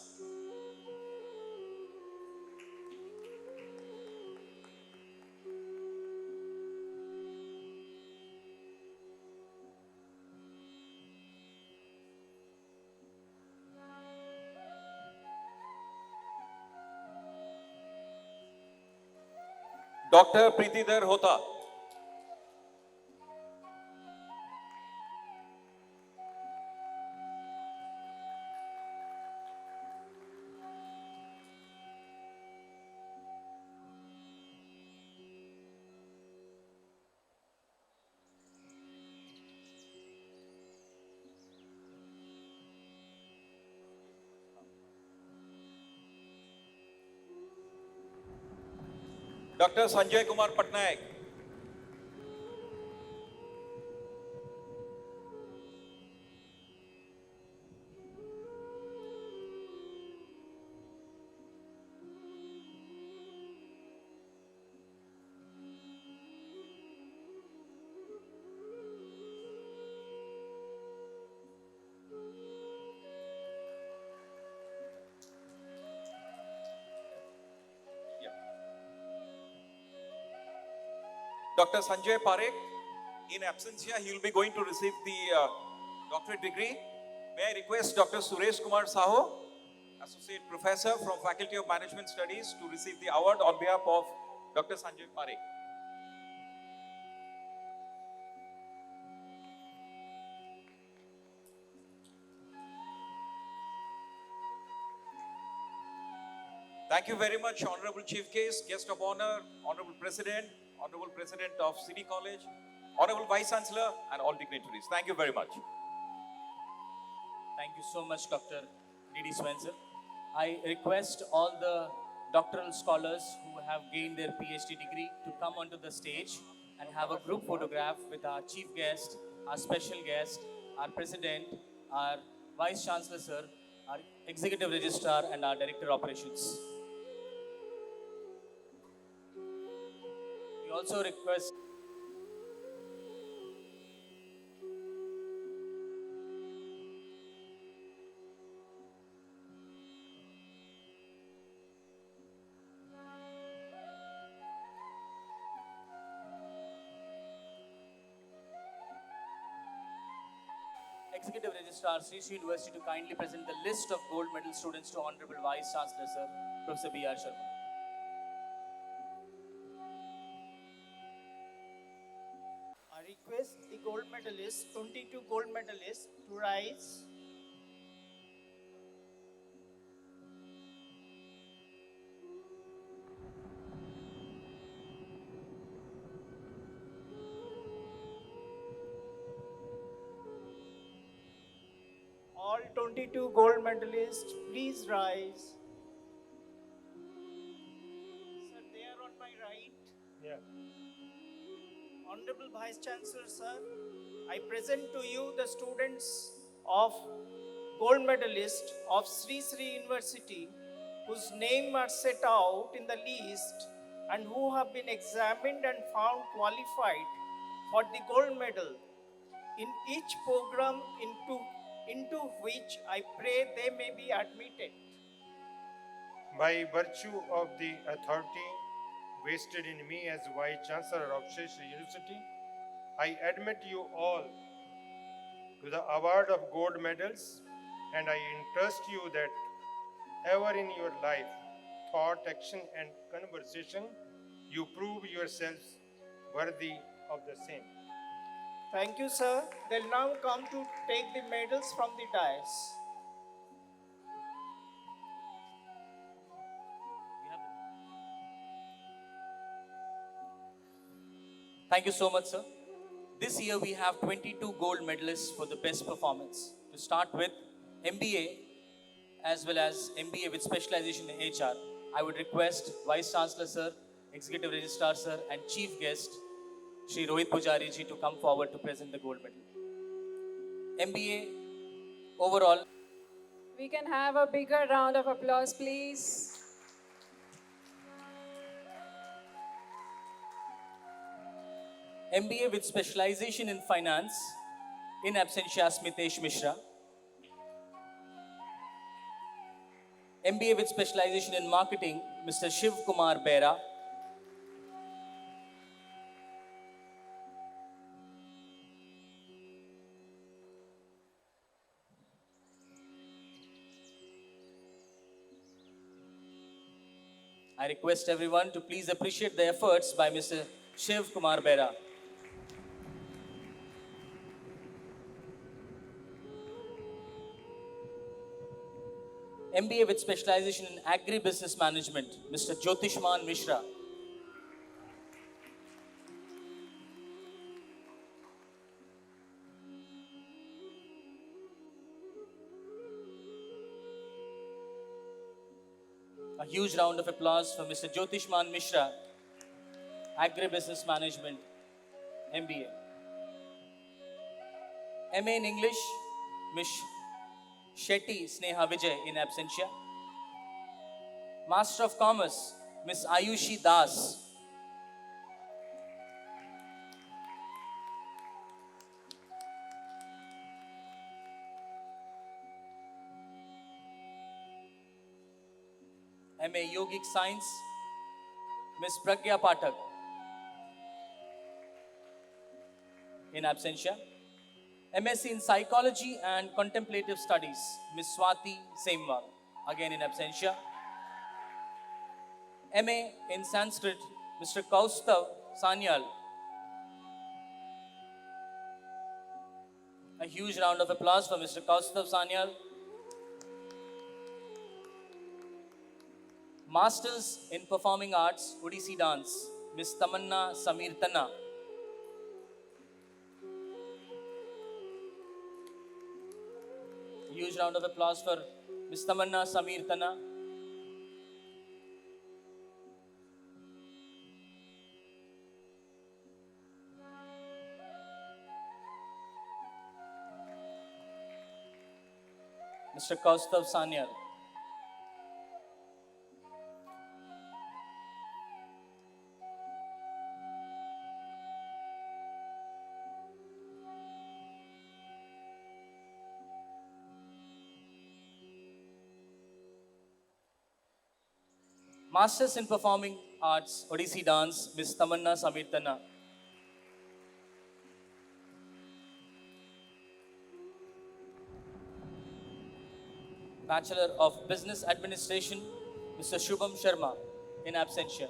Dr. Preetidhar Hota. Dr. Sanjay Kumar Patnaik. Dr. Sanjay Parekh, in absentia, he will be going to receive the doctorate degree. May I request Dr. Suresh Kumar Saho, Associate Professor from Faculty of Management Studies, to receive the award on behalf of Dr. Sanjay Parekh. Thank you very much, Honorable Chief Guest of Honor, Honorable President of City College, Honorable Vice Chancellor, and all dignitaries. Thank you very much. Thank you so much, Dr. D.D. Swenson. I request all the doctoral scholars who have gained their PhD degree to come onto the stage and have a group photograph with our chief guest, our special guest, our president, our vice chancellor, sir, our executive registrar, and our director operations. We also request Executive Registrar, Sri University, to kindly present the list of gold medal students to Honorable Vice Chancellor, Sir, Professor B.R. Sharma. I request the gold medalists, 22 gold medalists, to rise. All 22 gold medalists, please rise. Sir, they are on my right. Yeah. Honorable Vice Chancellor, sir, I present to you the students of gold medalist of Sri Sri University whose name are set out in the list and who have been examined and found qualified for the gold medal in each program into which I pray they may be admitted. By virtue of the authority vested in me as Vice Chancellor of Sri Sri University, I admit you all to the award of gold medals, and I entrust you that ever in your life, thought, action, and conversation, you prove yourselves worthy of the same. Thank you, sir. They'll now come to take the medals from the dais. Thank you so much, sir. This year we have 22 gold medalists for the best performance. To start with MBA as well as MBA with specialization in HR, I would request Vice Chancellor, sir, Executive Registrar, sir, and Chief Guest, Shri Rohit Pujari ji, to come forward to present the gold medal. MBA overall. We can have a bigger round of applause, please. MBA with specialization in finance, in absentia Smitesh Mishra. MBA with specialization in marketing, Mr. Shiv Kumar Bera. I request everyone to please appreciate the efforts by Mr. Shiv Kumar Bera. MBA with specialization in agribusiness management, Mr. Jyotishman Mishra. A huge round of applause for Mr. Jyotishman Mishra, agribusiness management, MBA. MA in English, Ms. Shetty Sneha Vijay in absentia. Master of Commerce, Ms. Ayushi Das. MA Yogic Science, Ms. Pragya Pathak in absentia. MSc in Psychology and Contemplative Studies, Ms. Swati Semwal, again in absentia. MA in Sanskrit, Mr. Kaustav Sanyal. A huge round of applause for Mr. Kaustav Sanyal. Masters in Performing Arts, Odissi Dance, Miss Tamanna Sameertana. Huge round of applause for Miss Tamanna Sameertana. Mr. Kaustav Sanyal. Masters in Performing Arts, Odissi Dance, Miss Tamanna Sameertana. Bachelor of Business Administration, Mr. Shubham Sharma, in absentia.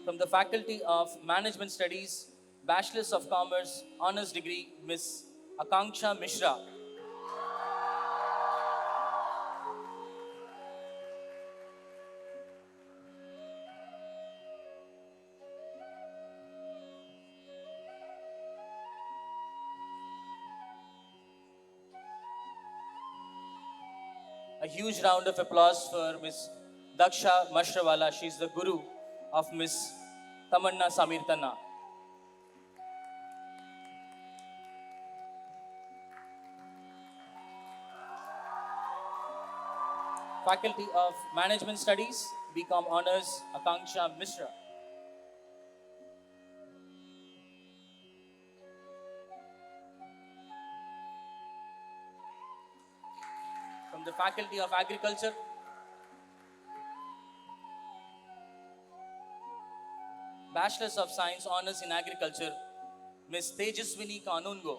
From the Faculty of Management Studies, Bachelors of Commerce, Honours Degree, Miss Akanksha Mishra. A huge round of applause for Miss Daksha Mashrawala. She is the guru of Miss Tamanna Sameertana. Faculty of Management Studies, BCom Honours, Akanksha Mishra. From the Faculty of Agriculture, Bachelors of Science Honours in Agriculture, Miss Tejaswini Kanungo.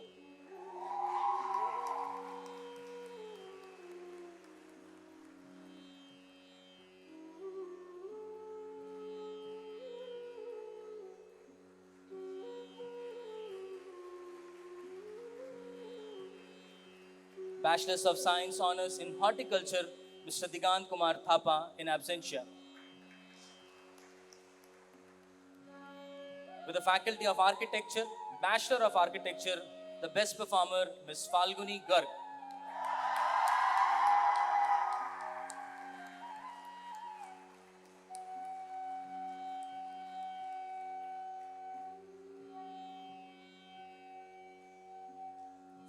Bachelors of Science Honours in Horticulture, Mr. Digant Kumar Thapa, in absentia. With the Faculty of Architecture, Bachelor of Architecture, the best performer, Ms. Falguni Garg.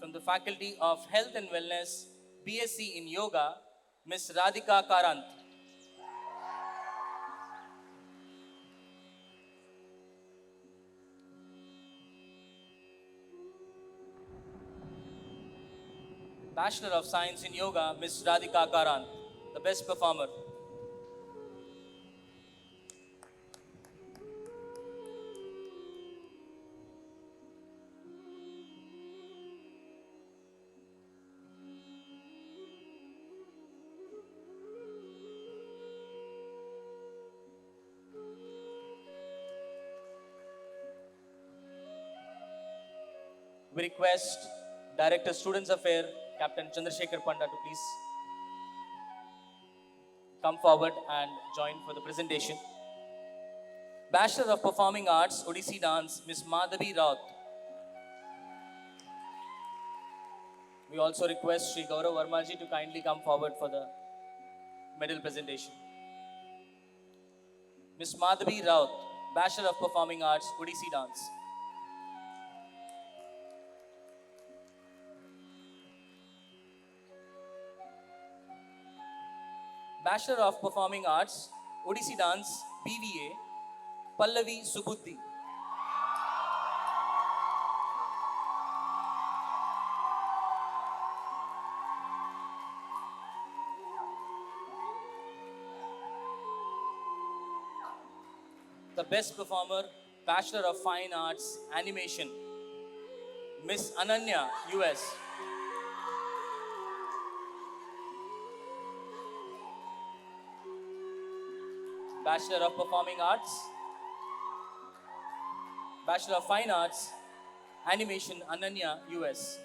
From the Faculty of Health and Wellness, BSc in Yoga, Ms. Radhika Karant. Bachelor of Science in Yoga, Ms. Radhika Karant, the best performer. We request Director Students Affairs, Captain Chandrasekhar Panda, to please come forward and join for the presentation. Bachelor of Performing Arts, Odissi Dance, Ms. Madhavi Raut. We also request Sri Gaurav Varmaji to kindly come forward for the medal presentation. Ms. Madhavi Raut, Bachelor of Performing Arts, Odissi Dance. Bachelor of Performing Arts, Odissi Dance, BVA, Pallavi Subuddhi. The best performer, Bachelor of Fine Arts, Animation, Miss Ananya, US. Bachelor of Performing Arts, Bachelor of Fine Arts, Animation, Ananya, US.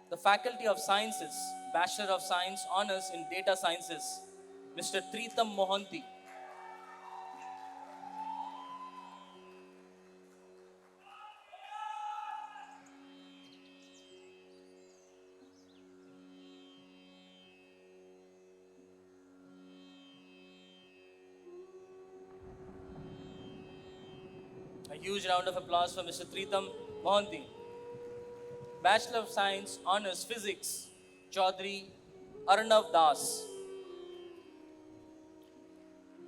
the Faculty of Sciences, Bachelor of Science Honours in Data Sciences, Mr. Tritam Mohanty. A huge round of applause for Mr. Tritam Mohanty. Bachelor of Science Honours Physics, Chaudhary Arnav Das.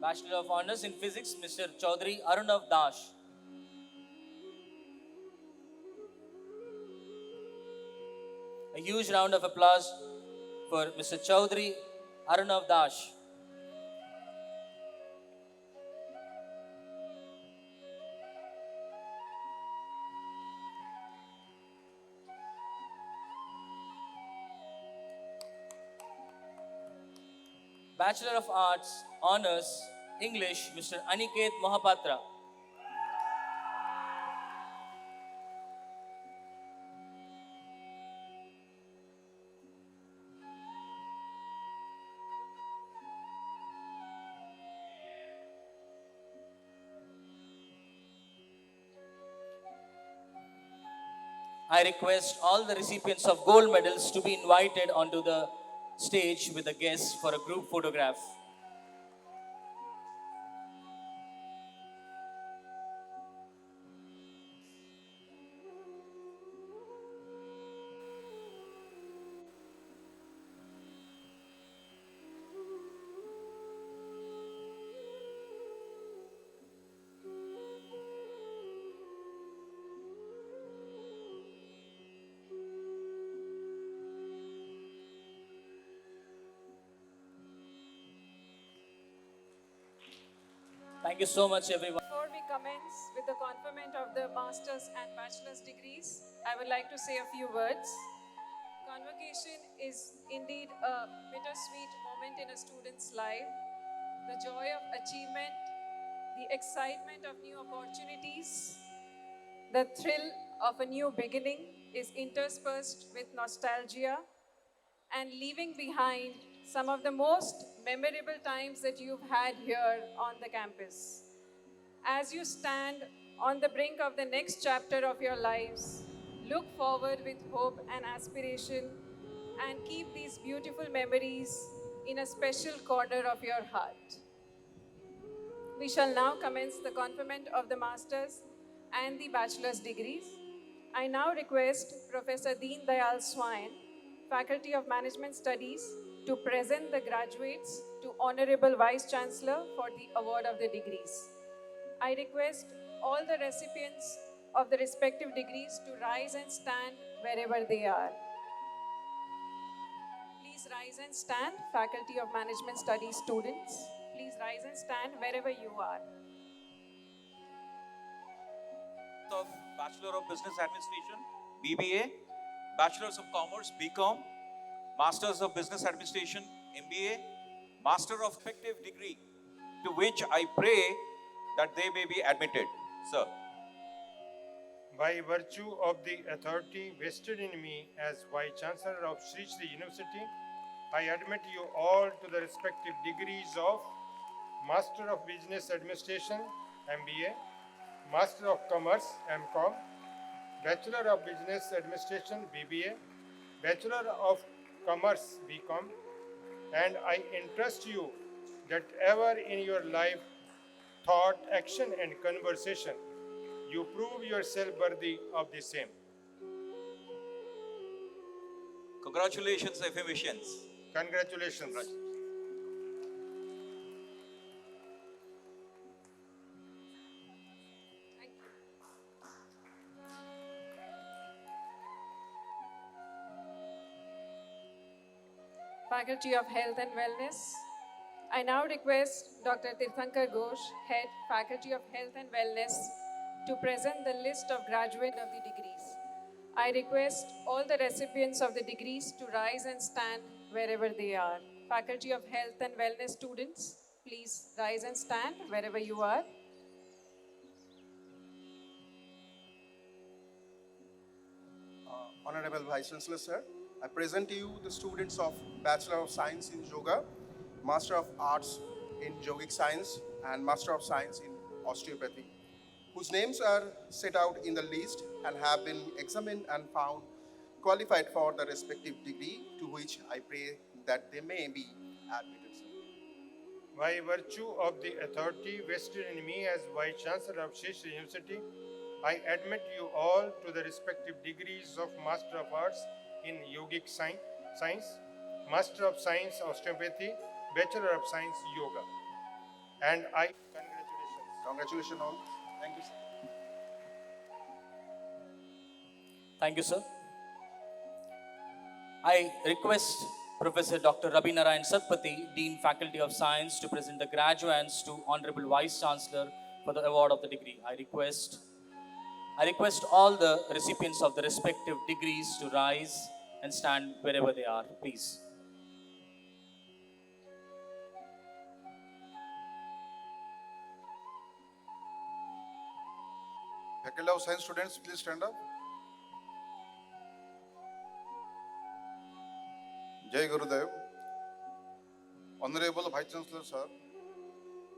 Bachelor of Honours in Physics, Mr. Chaudhary Arnav Das. A huge round of applause for Mr. Chaudhary Arnav Das. Bachelor of Arts Honours English, Mr. Aniket Mohapatra. I request all the recipients of gold medals to be invited onto the stage with the guests for a group photograph. Thank you so much, everyone. Before we commence with the conferment of the master's and bachelor's degrees, I would like to say a few words. Convocation is indeed a bittersweet moment in a student's life. The joy of achievement, the excitement of new opportunities, the thrill of a new beginning is interspersed with nostalgia and leaving behind some of the most memorable times that you've had here on the campus. As you stand on the brink of the next chapter of your lives, look forward with hope and aspiration and keep these beautiful memories in a special corner of your heart. We shall now commence the conferment of the master's and the bachelor's degrees. I now request Professor Deen Dayal Swain, Faculty of Management Studies, to present the graduates to Honorable Vice Chancellor for the award of the degrees. I request all the recipients of the respective degrees to rise and stand wherever they are. Please rise and stand, Faculty of Management Studies students. Please rise and stand wherever you are. Of Bachelor of Business Administration, BBA, Bachelors of Commerce, BCom, Masters of Business Administration, MBA, Master of Effective Degree, to which I pray that they may be admitted. Sir. By virtue of the authority vested in me as Vice Chancellor of Sri Sri University, I admit you all to the respective degrees of Master of Business Administration, MBA, Master of Commerce, MCom, Bachelor of Business Administration, BBA, Bachelor of Commerce, BCom, and I entrust you that ever in your life, thought, action, and conversation, you prove yourself worthy of the same. Congratulations, affirmations. Congratulations. Thank you. Faculty of Health and Wellness. I now request Dr. Tirthankar Ghosh, Head, Faculty of Health and Wellness, to present the list of graduates of the degrees. I request all the recipients of the degrees to rise and stand wherever they are. Faculty of Health and Wellness students, please rise and stand wherever you are. Honorable Vice Chancellor, sir, I present to you the students of Bachelor of Science in Yoga, Master of Arts in Yogic Science, and Master of Science in Osteopathy, whose names are set out in the list and have been examined and found qualified for the respective degree to which I pray that they may be admitted, sir. By virtue of the authority vested in me as Vice Chancellor of Sri Sri University, I admit you all to the respective degrees of Master of Arts in Yogic Science, Master of Science Osteopathy, Bachelor of Science Yoga. And I congratulations. Congratulations all. Thank you, sir. Thank you, sir. I request Professor Dr. Rabi Narayan Satpathy, Dean Faculty of Science, to present the graduates to Honorable Vice Chancellor for the award of the degree. I request all the recipients of the respective degrees to rise and stand wherever they are, please. Faculty of Science students, please stand up. Jai Gurudev. Honorable Vice Chancellor, sir,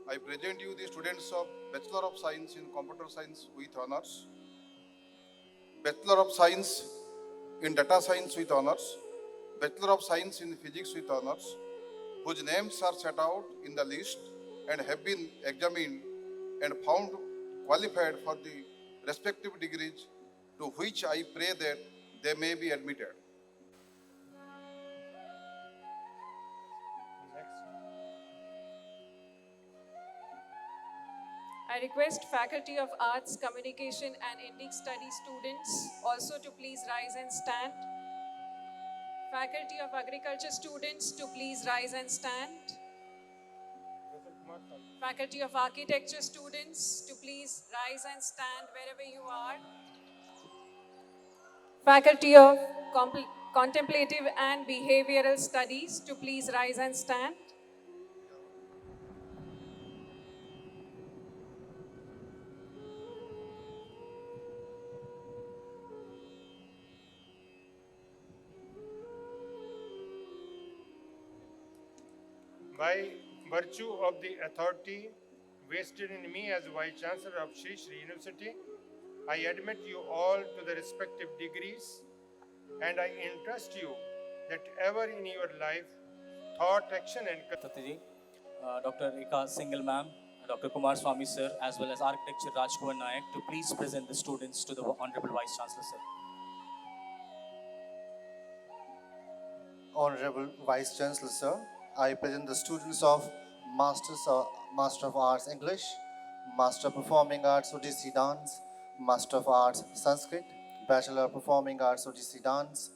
I present you the students of Bachelor of Science in Computer Science with honors, Bachelor of Science in Data Science with honors, Bachelor of Science in Physics with honors, whose names are set out in the list and have been examined and found qualified for the respective degrees to which I pray that they may be admitted. I request Faculty of Arts, Communication and Indic Studies students also to please rise and stand. Faculty of Agriculture students to please rise and stand. Faculty of Architecture students to please rise and stand wherever you are. Faculty of Contemplative and Behavioral Studies to please rise and stand. By virtue of the authority vested in me as Vice Chancellor of Sri Sri University, I admit you all to the respective degrees and I entrust you that ever in your life, thought, action and Tatiji, Dr. Eka Singhal ma'am, Dr. Kumar Swami sir, as well as Architecture Rajkumar Nayak to please present the students to the Honorable Vice Chancellor sir. Honorable Vice Chancellor sir, I present the students of Master of Arts English, Master of Performing Arts ODC Dance, Master of Arts Sanskrit, Bachelor of Performing Arts ODC Dance,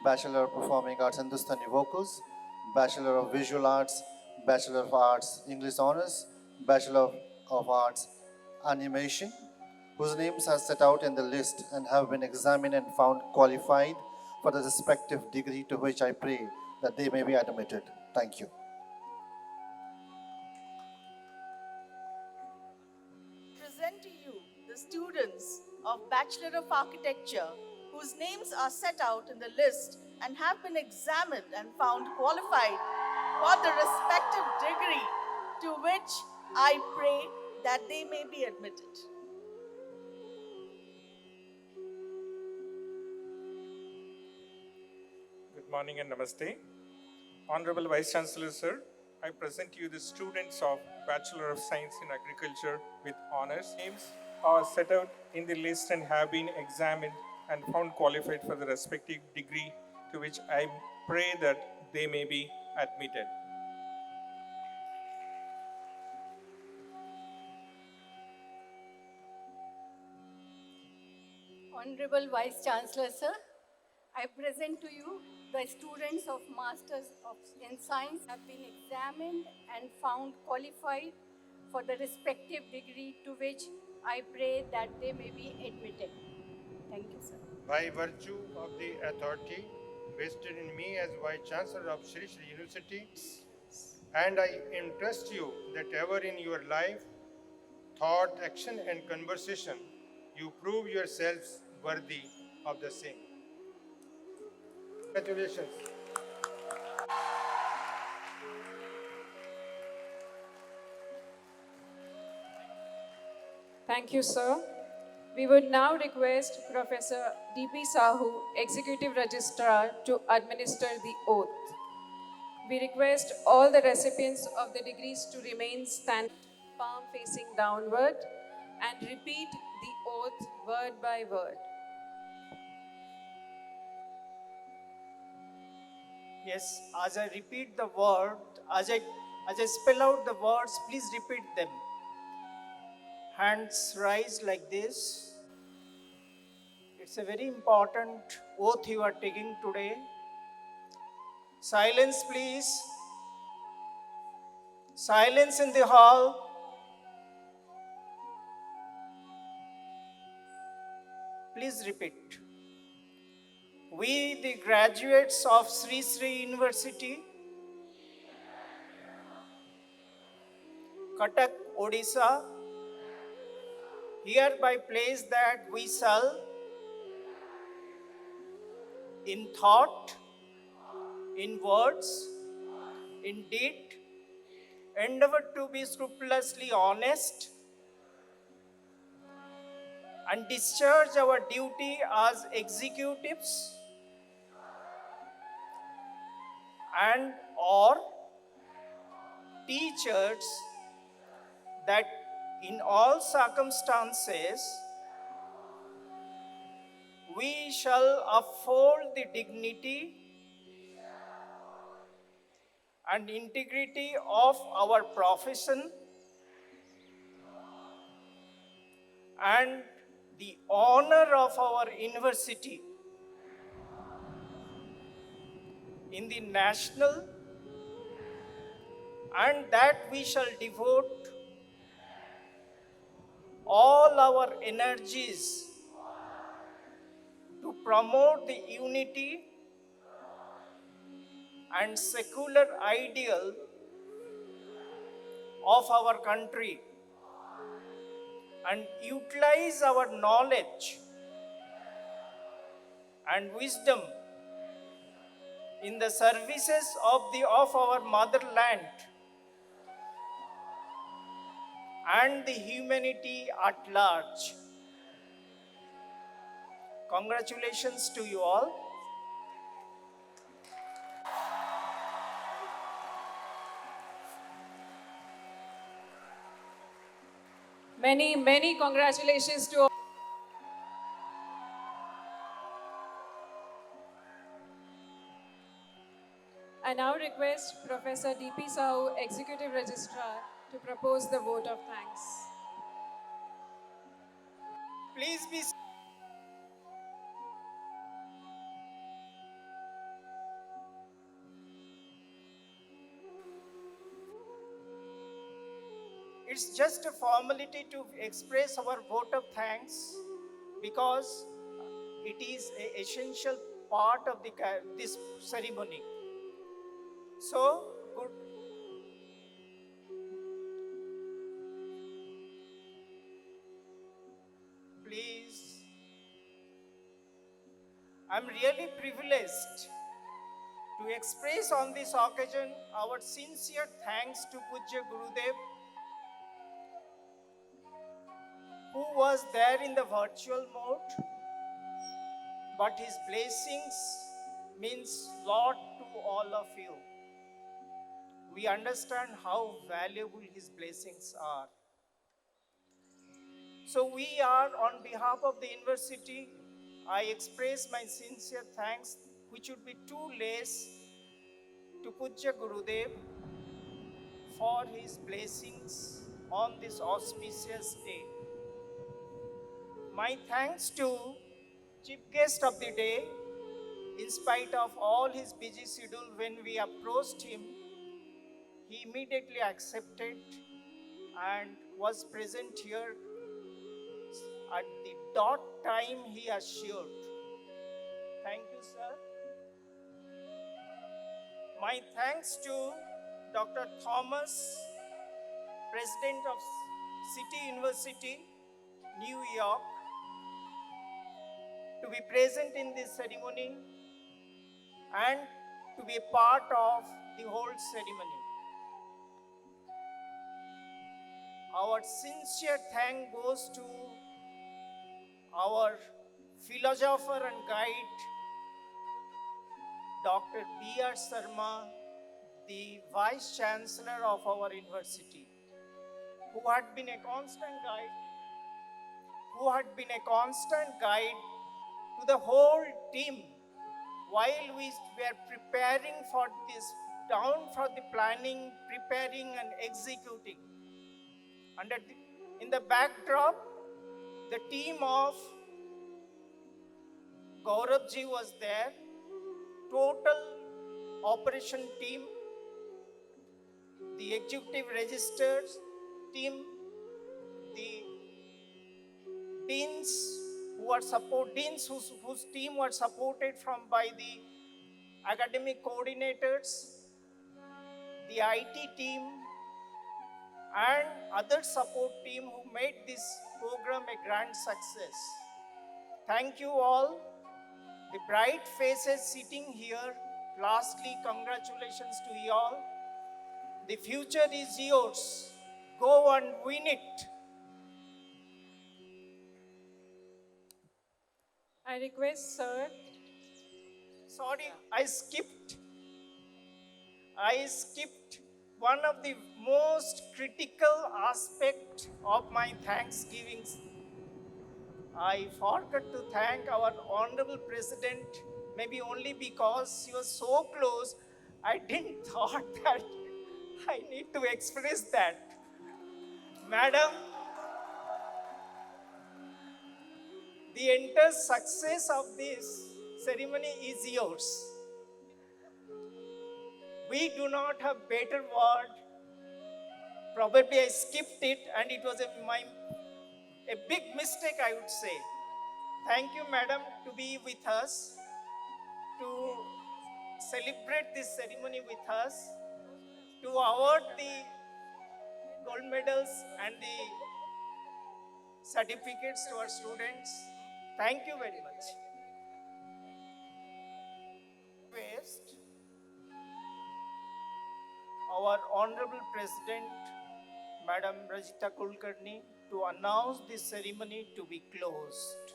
Bachelor of Performing Arts Hindustani Vocals, Bachelor of Visual Arts, Bachelor of Arts English Honors, Bachelor of Arts Animation, whose names are set out in the list and have been examined and found qualified for the respective degree to which I pray that they may be admitted. Thank you. Present to you the students of Bachelor of Architecture whose names are set out in the list and have been examined and found qualified for the respective degree to which I pray that they may be admitted. Good morning and namaste. Honorable Vice Chancellor sir, I present you the students of Bachelor of Science in Agriculture with honors. Names are set out in the list and have been examined and found qualified for the respective degree to which I pray that they may be admitted. Honorable Vice Chancellor sir, I present to you the students of Masters in Science have been examined and found qualified for the respective degree to which I pray that they may be admitted. Thank you, sir. by virtue of the authority vested in me as Vice Chancellor of Sri Sri University, and I entrust you that ever in your life, thought, action and conversation, you prove yourselves worthy of the same. Congratulations. Thank you, sir. We would now request Professor D.P. Sahu, Executive Registrar, to administer the oath. We request all the recipients of the degrees to remain standing, palm facing downward, and repeat the oath word by word. Yes, as I repeat the word, as I spell out the words, please repeat them. Hands rise like this. It's a very important oath you are taking today. Silence, please. Silence in the hall. Please repeat. We, the graduates of Sri Sri University, Cuttack, Odisha, hereby place that we shall, in thought, in words, in deed, endeavor to be scrupulously honest and discharge our duty as executives and or teachers, that in all circumstances we shall uphold the dignity and integrity of our profession and the honor of our university in the national, and that we shall devote all our energies to promote the unity and secular ideal of our country and utilize our knowledge and wisdom in the services of our motherland and the humanity at large. Congratulations to you all. Many, many congratulations to all. I now request Professor D.P. Sahu, Executive Registrar, to propose the vote of thanks. Please be. It's just a formality to express our vote of thanks because it is an essential part of this ceremony. So, good. Please. I'm really privileged to express on this occasion our sincere thanks to Pujya Gurudev, who was there in the virtual mode, but his blessings means lot to all of you. We understand how valuable his blessings are. So we are, on behalf of the university, I express my sincere thanks, which would be too less, to Pujya Gurudev for his blessings on this auspicious day. My thanks to chief guest of the day. In spite of all his busy schedule, when we approached him, he immediately accepted and was present here at the dot time he assured. Thank you, sir. My thanks to Dr. Thomas, President of City University, New York, to be present in this ceremony and to be a part of the whole ceremony. Our sincere thank goes to our philosopher and guide, Dr. B.R. Sharma, the Vice Chancellor of our university, who had been a constant guide to the whole team while we were preparing for this, down for the planning, preparing and executing. In the backdrop, the team of Gaurabji was there, total operation team, the executive registers team, the deans whose team were supported by the academic coordinators, the IT team, and other support team who made this program a grand success. Thank you all, the bright faces sitting here. Lastly, congratulations to you all. The future is yours. Go and win it. I request, sir. Sorry, I skipped one of the most critical aspect of my Thanksgiving. I forgot to thank our Honorable President, maybe only because she was so close, I didn't thought that I need to express that. Madam, the entire success of this ceremony is yours. We do not have better word. Probably I skipped it and it was a big mistake, I would say. Thank you, madam, to be with us, to celebrate this ceremony with us, to award the gold medals and the certificates to our students. Thank you very much. Request our Honorable President, Madam Rajita Kulkarni, to announce this ceremony to be closed.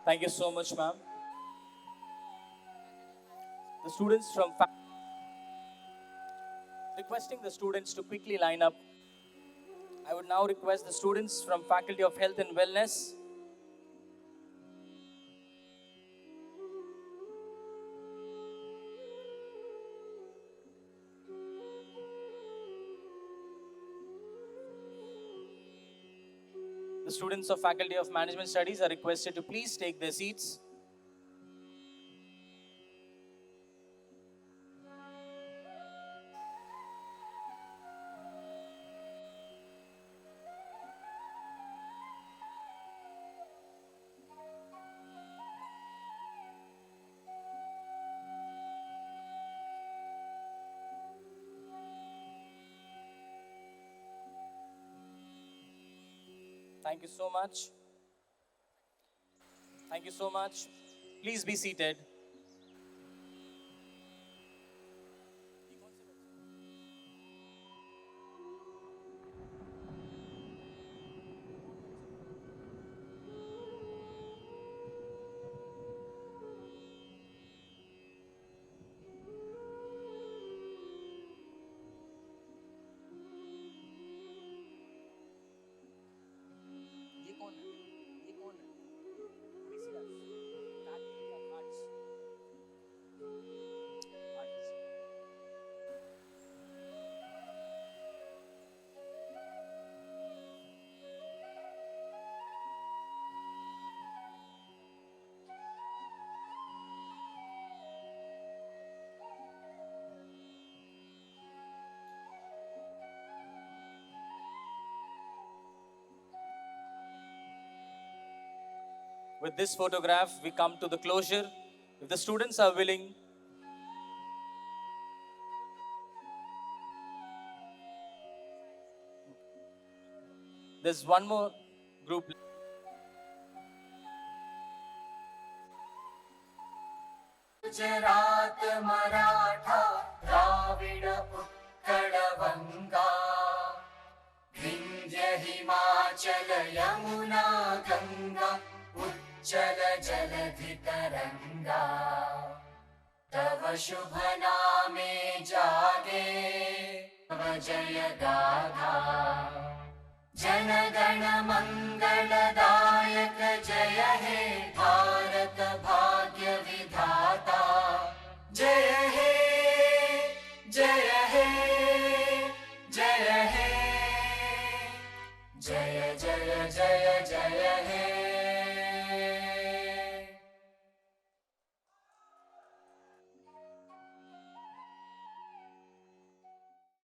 Thank you so much, ma'am. The students from requesting the students to quickly line up. I would now request the students from Faculty of Health and Wellness. The students of Faculty of Management Studies are requested to please take their seats. Thank you so much. Thank you so much. Please be seated. With this photograph, we come to the closure. If the students are willing, there's one more group. Gujarat Maratha Dravid Utkal वंगा विंध्य हिमाचल यमुना गंगा उच्चल जलधि तरंगा तव शुभ नामे जागे तव जय गाथा जन गण मंगलदायक जय हे